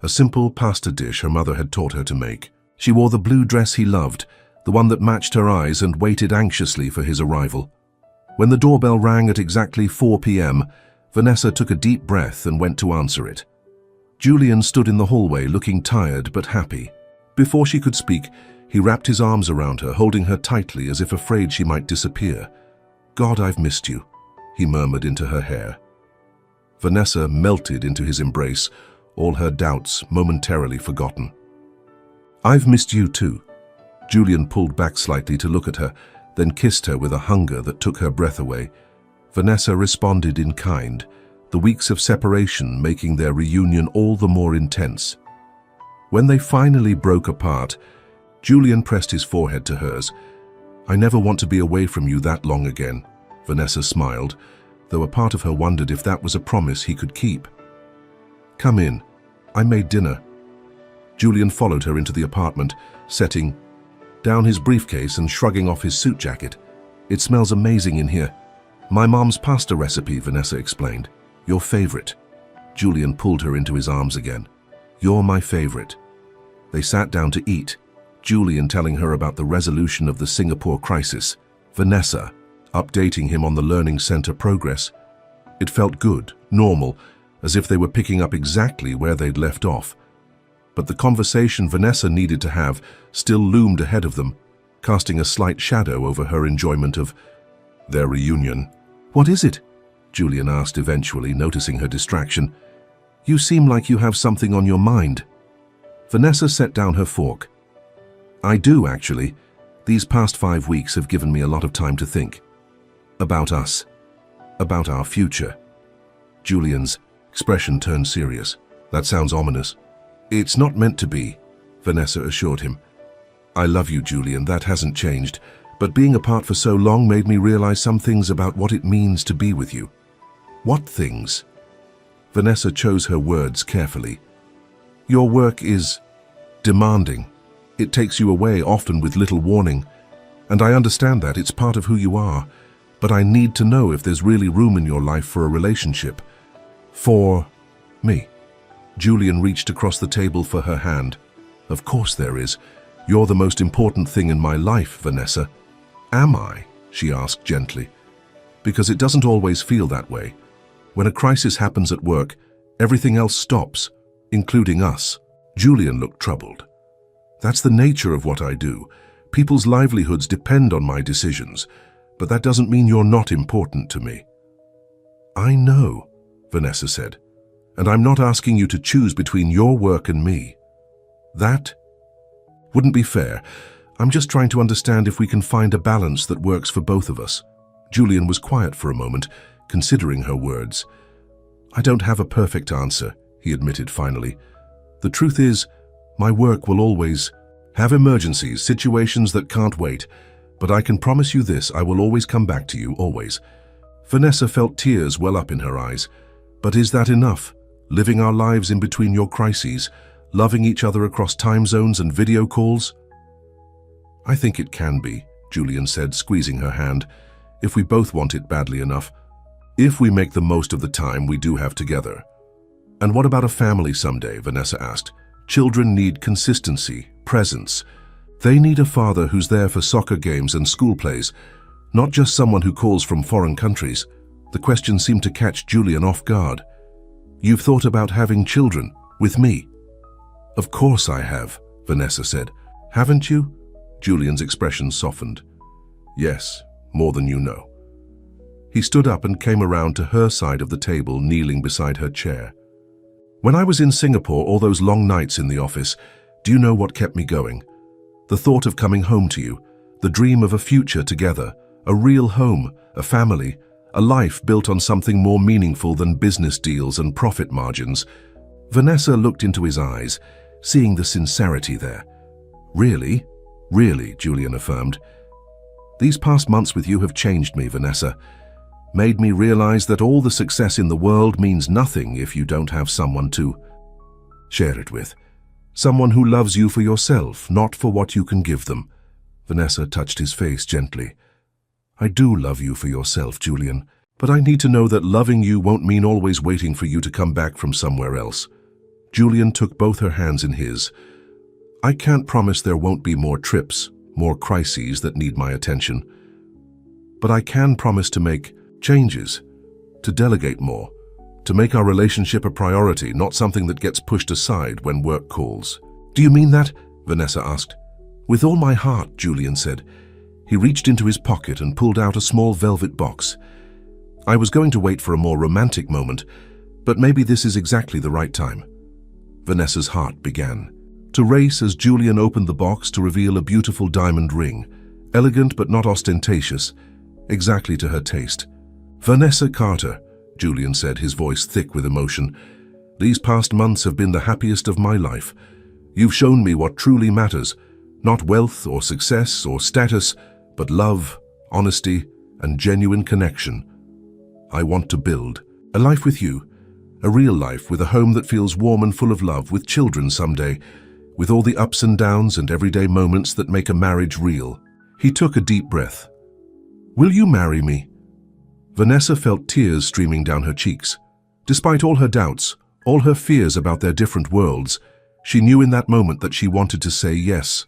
a simple pasta dish her mother had taught her to make. She wore the blue dress he loved, the one that matched her eyes, and waited anxiously for his arrival. When the doorbell rang at exactly 4 p.m., Vanessa took a deep breath and went to answer it. Julian stood in the hallway looking tired but happy. Before she could speak, he wrapped his arms around her, holding her tightly as if afraid she might disappear. "God, I've missed you," he murmured into her hair. Vanessa melted into his embrace, all her doubts momentarily forgotten. "I've missed you too." Julian pulled back slightly to look at her, then kissed her with a hunger that took her breath away. Vanessa responded in kind, the weeks of separation making their reunion all the more intense. When they finally broke apart, Julian pressed his forehead to hers. "I never want to be away from you that long again," Vanessa smiled, though a part of her wondered if that was a promise he could keep. "Come in. I made dinner." Julian followed her into the apartment, setting down his briefcase and shrugging off his suit jacket. "It smells amazing in here." "My mom's pasta recipe," Vanessa explained. "Your favorite." Julian pulled her into his arms again. "You're my favorite." They sat down to eat, Julian telling her about the resolution of the Singapore crisis, Vanessa updating him on the Learning Center progress. It felt good, normal, as if they were picking up exactly where they'd left off. But the conversation Vanessa needed to have still loomed ahead of them, casting a slight shadow over her enjoyment of their reunion. "What is it?" Julian asked eventually, noticing her distraction. "You seem like you have something on your mind." Vanessa set down her fork. "I do, actually. These past 5 weeks have given me a lot of time to think. About us. About our future. Julian's expression turned serious. That sounds ominous. It's not meant to be, Vanessa assured him. I love you, Julian, that hasn't changed, but being apart for so long made me realize some things about what it means to be with you. What things? Vanessa chose her words carefully. Your work is demanding. It takes you away, often with little warning. And I understand that, it's part of who you are. But I need to know if there's really room in your life for a relationship. For me. Julian reached across the table for her hand. Of course there is. You're the most important thing in my life, Vanessa. Am I? She asked gently. Because it doesn't always feel that way. When a crisis happens at work, everything else stops, including us. Julian looked troubled. That's the nature of what I do. People's livelihoods depend on my decisions, but that doesn't mean you're not important to me. I know, Vanessa said, and I'm not asking you to choose between your work and me. That wouldn't be fair. I'm just trying to understand if we can find a balance that works for both of us. Julian was quiet for a moment, considering her words. I don't have a perfect answer, he admitted finally. The truth is, my work will always have emergencies, situations that can't wait, but I can promise you this, I will always come back to you, always. Vanessa felt tears well up in her eyes. But is that enough? Living our lives in between your crises, loving each other across time zones and video calls? I think it can be, Julian said, squeezing her hand, if we both want it badly enough. If we make the most of the time we do have together. And what about a family someday, Vanessa asked. Children need consistency, presence. They need a father who's there for soccer games and school plays, not just someone who calls from foreign countries. The question seemed to catch Julian off guard. You've thought about having children, with me? Of course I have, Vanessa said. Haven't you? Julian's expression softened. Yes, more than you know. He stood up and came around to her side of the table, kneeling beside her chair. When I was in Singapore, all those long nights in the office, do you know what kept me going? The thought of coming home to you, the dream of a future together, a real home, a family, a life built on something more meaningful than business deals and profit margins. Vanessa looked into his eyes, seeing the sincerity there. Really? Really, Julian affirmed. These past months with you have changed me, Vanessa. Made me realize that all the success in the world means nothing if you don't have someone to share it with. Someone who loves you for yourself, not for what you can give them. Vanessa touched his face gently. I do love you for yourself, Julian, but I need to know that loving you won't mean always waiting for you to come back from somewhere else. Julian took both her hands in his. I can't promise there won't be more trips, more crises that need my attention. But I can promise to make changes, to delegate more, to make our relationship a priority, not something that gets pushed aside when work calls. Do you mean that? Vanessa asked. With all my heart, Julian said. He reached into his pocket and pulled out a small velvet box. I was going to wait for a more romantic moment, but maybe this is exactly the right time. Vanessa's heart began to race as Julian opened the box to reveal a beautiful diamond ring, elegant but not ostentatious, exactly to her taste. Vanessa Carter, Julian said, his voice thick with emotion. These past months have been the happiest of my life. You've shown me what truly matters, not wealth or success or status, but love, honesty, and genuine connection. I want to build a life with you, a real life with a home that feels warm and full of love, with children someday, with all the ups and downs and everyday moments that make a marriage real. He took a deep breath. Will you marry me? Vanessa felt tears streaming down her cheeks. Despite all her doubts, all her fears about their different worlds, she knew in that moment that she wanted to say yes.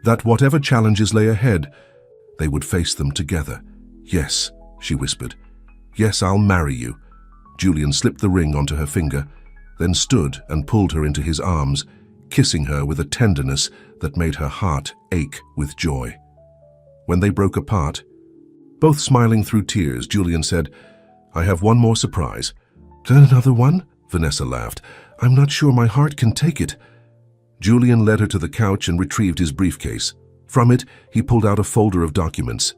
That whatever challenges lay ahead, they would face them together. Yes, she whispered. Yes, I'll marry you. Julian slipped the ring onto her finger, then stood and pulled her into his arms, kissing her with a tenderness that made her heart ache with joy. When they broke apart, both smiling through tears, Julian said, I have one more surprise. Another one? Vanessa laughed. I'm not sure my heart can take it. Julian led her to the couch and retrieved his briefcase. From it, he pulled out a folder of documents.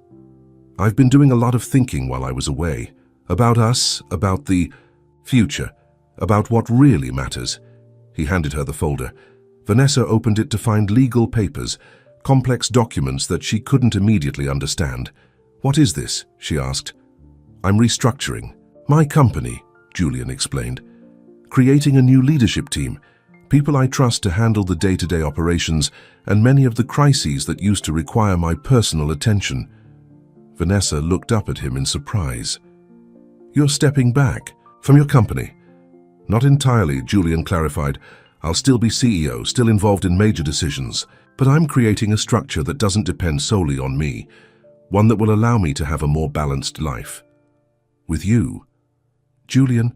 I've been doing a lot of thinking while I was away. About us, about the future, about what really matters. He handed her the folder. Vanessa opened it to find legal papers, complex documents that she couldn't immediately understand. What is this? She asked. I'm restructuring. My company, Julian explained. Creating a new leadership team. People I trust to handle the day-to-day operations and many of the crises that used to require my personal attention. Vanessa looked up at him in surprise. You're stepping back from your company? Not entirely, Julian clarified. I'll still be CEO, still involved in major decisions, but I'm creating a structure that doesn't depend solely on me, one that will allow me to have a more balanced life. With you? Julian,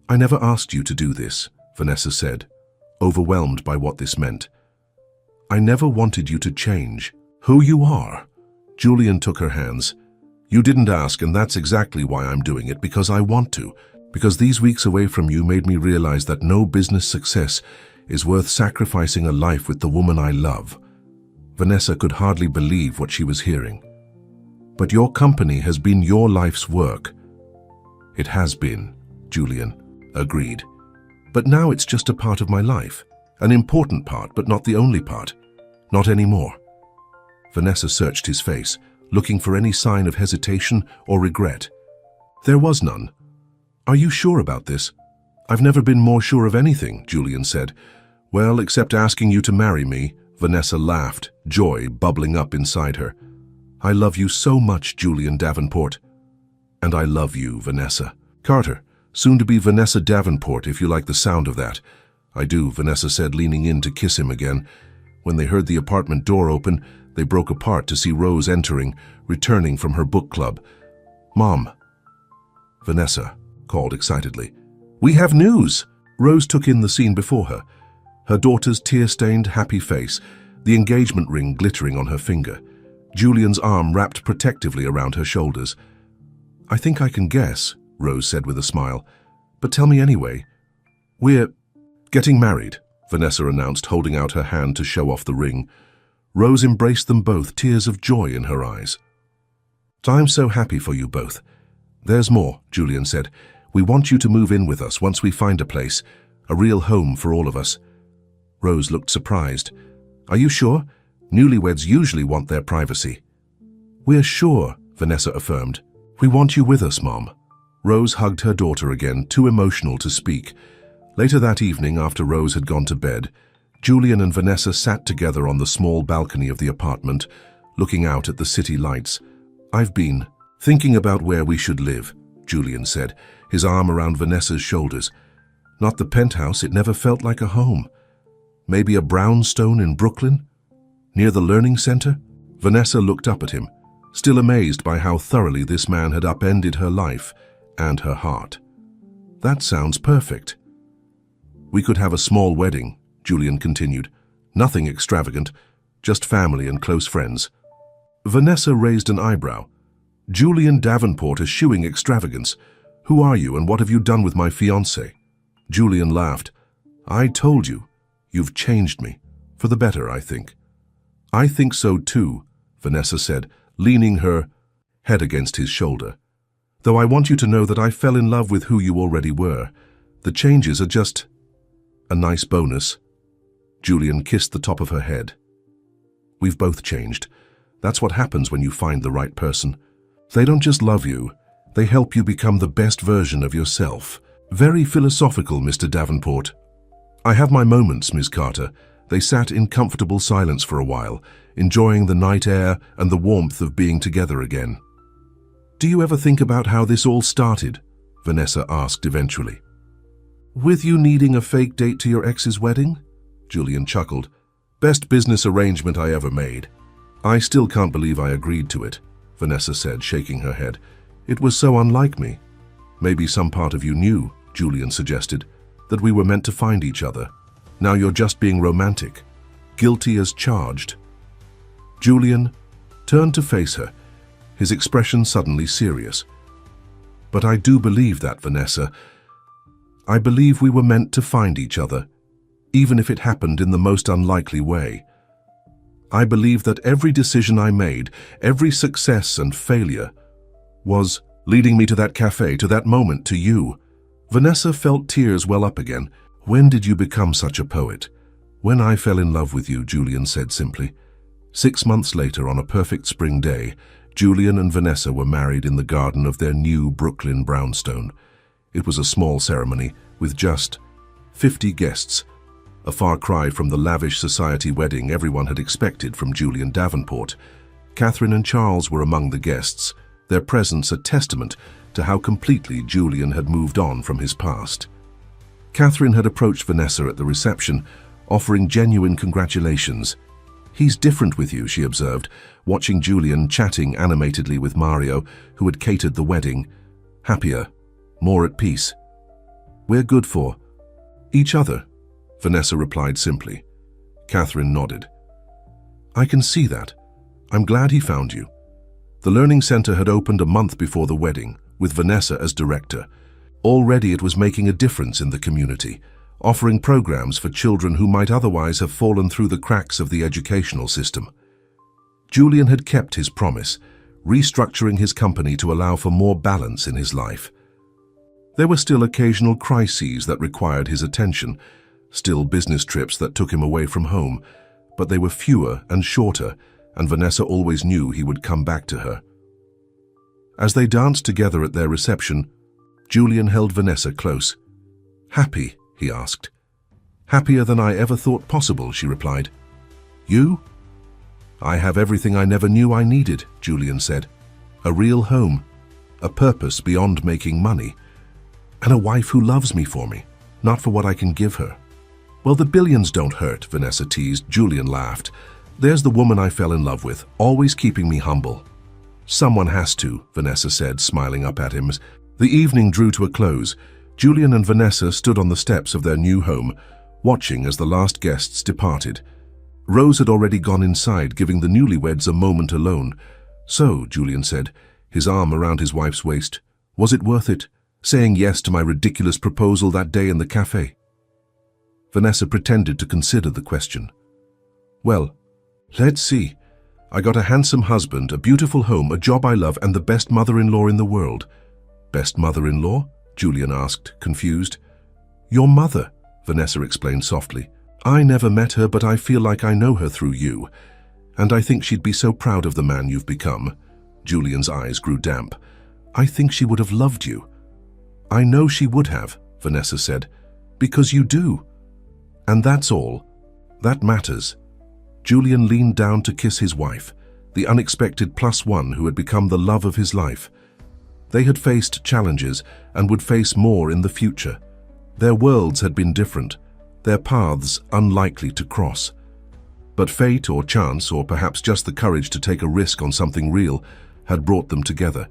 I never asked you to do this, Vanessa said, overwhelmed by what this meant. I never wanted you to change who you are. Julian took her hands. You didn't ask, and that's exactly why I'm doing it, because I want to. Because these weeks away from you made me realize that no business success is worth sacrificing a life with the woman I love. Vanessa could hardly believe what she was hearing. But your company has been your life's work. It has been, Julian agreed. But now it's just a part of my life. An important part, but not the only part. Not anymore. Vanessa searched his face, looking for any sign of hesitation or regret. There was none. Are you sure about this? I've never been more sure of anything, Julian said. Well, except asking you to marry me, Vanessa laughed, joy bubbling up inside her. I love you so much, Julian Davenport. And I love you, Vanessa. Carter, soon to be Vanessa Davenport, if you like the sound of that. I do, Vanessa said, leaning in to kiss him again. When they heard the apartment door open, they broke apart to see Rose entering, returning from her book club. Mom. Vanessa called excitedly. We have news! Rose took in the scene before her. Her daughter's tear-stained, happy face, the engagement ring glittering on her finger. Julian's arm wrapped protectively around her shoulders. I think I can guess, Rose said with a smile. But tell me anyway. We're getting married, Vanessa announced, holding out her hand to show off the ring. Rose embraced them both, tears of joy in her eyes. I'm so happy for you both. There's more, Julian said. We want you to move in with us once we find a place, a real home for all of us. Rose looked surprised. Are you sure? Newlyweds usually want their privacy. We're sure, Vanessa affirmed. We want you with us, Mom. Rose hugged her daughter again, too emotional to speak. Later that evening, after Rose had gone to bed, Julian and Vanessa sat together on the small balcony of the apartment, looking out at the city lights. I've been thinking about where we should live, Julian said, his arm around Vanessa's shoulders. Not the penthouse, it never felt like a home. Maybe a brownstone in Brooklyn? Near the learning center? Vanessa looked up at him, still amazed by how thoroughly this man had upended her life and her heart. That sounds perfect. We could have a small wedding, Julian continued. Nothing extravagant, just family and close friends. Vanessa raised an eyebrow. Julian Davenport eschewing extravagance. Who are you and what have you done with my fiancé? Julian laughed. I told you. You've changed me. For the better, I think. I think so too, Vanessa said, leaning her head against his shoulder. Though I want you to know that I fell in love with who you already were. The changes are just a nice bonus. Julian kissed the top of her head. We've both changed. That's what happens when you find the right person. They don't just love you, they help you become the best version of yourself. Very philosophical, Mr. Davenport. I have my moments, Ms. Carter. They sat in comfortable silence for a while, enjoying the night air and the warmth of being together again. Do you ever think about how this all started? Vanessa asked eventually. With you needing a fake date to your ex's wedding? Julian chuckled. Best business arrangement I ever made. I still can't believe I agreed to it, Vanessa said, shaking her head. It was so unlike me. Maybe some part of you knew, Julian suggested, that we were meant to find each other. Now you're just being romantic, guilty as charged. Julian turned to face her, his expression suddenly serious. But I do believe that, Vanessa. I believe we were meant to find each other, even if it happened in the most unlikely way. I believe that every decision I made, every success and failure, was leading me to that cafe, to that moment, to you." Vanessa felt tears well up again. "When did you become such a poet?" "When I fell in love with you," Julian said simply. 6 months later, on a perfect spring day, Julian and Vanessa were married in the garden of their new Brooklyn brownstone. It was a small ceremony with just 50 guests, a far cry from the lavish society wedding everyone had expected from Julian Davenport. Catherine and Charles were among the guests, their presence a testament to how completely Julian had moved on from his past. Catherine had approached Vanessa at the reception, offering genuine congratulations. "He's different with you," she observed, watching Julian chatting animatedly with Mario, who had catered the wedding. "Happier, more at peace." "We're good for each other," Vanessa replied simply. Catherine nodded. "I can see that. I'm glad he found you." The Learning Center had opened a month before the wedding, with Vanessa as director. Already it was making a difference in the community, offering programs for children who might otherwise have fallen through the cracks of the educational system. Julian had kept his promise, restructuring his company to allow for more balance in his life. There were still occasional crises that required his attention, still business trips that took him away from home, but they were fewer and shorter, and Vanessa always knew he would come back to her. As they danced together at their reception, Julian held Vanessa close. "Happy?" he asked. "Happier than I ever thought possible," she replied. "You?" "I have everything I never knew I needed," Julian said. "A real home, a purpose beyond making money, and a wife who loves me for me, not for what I can give her." "Well, the billions don't hurt," Vanessa teased. Julian laughed. "There's the woman I fell in love with, always keeping me humble." "Someone has to," Vanessa said, smiling up at him. The evening drew to a close. Julian and Vanessa stood on the steps of their new home, watching as the last guests departed. Rose had already gone inside, giving the newlyweds a moment alone. "So," Julian said, his arm around his wife's waist, "was it worth it, saying yes to my ridiculous proposal that day in the cafe?" Vanessa pretended to consider the question. "Well, let's see. I got a handsome husband, a beautiful home, a job I love, and the best mother-in-law in the world." "Best mother-in-law?" Julian asked, confused. "Your mother," Vanessa explained softly. "I never met her, but I feel like I know her through you. And I think she'd be so proud of the man you've become." Julian's eyes grew damp. "I think she would have loved you." "I know she would have," Vanessa said, "because you do. And that's all. That matters." Julian leaned down to kiss his wife, the unexpected +1 who had become the love of his life. They had faced challenges and would face more in the future. Their worlds had been different, their paths unlikely to cross. But fate or chance, or perhaps just the courage to take a risk on something real, had brought them together.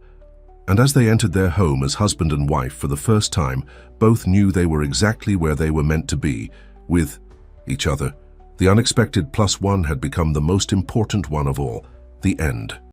And as they entered their home as husband and wife for the first time, both knew they were exactly where they were meant to be, with each other. The unexpected +1 had become the most important one of all, the end.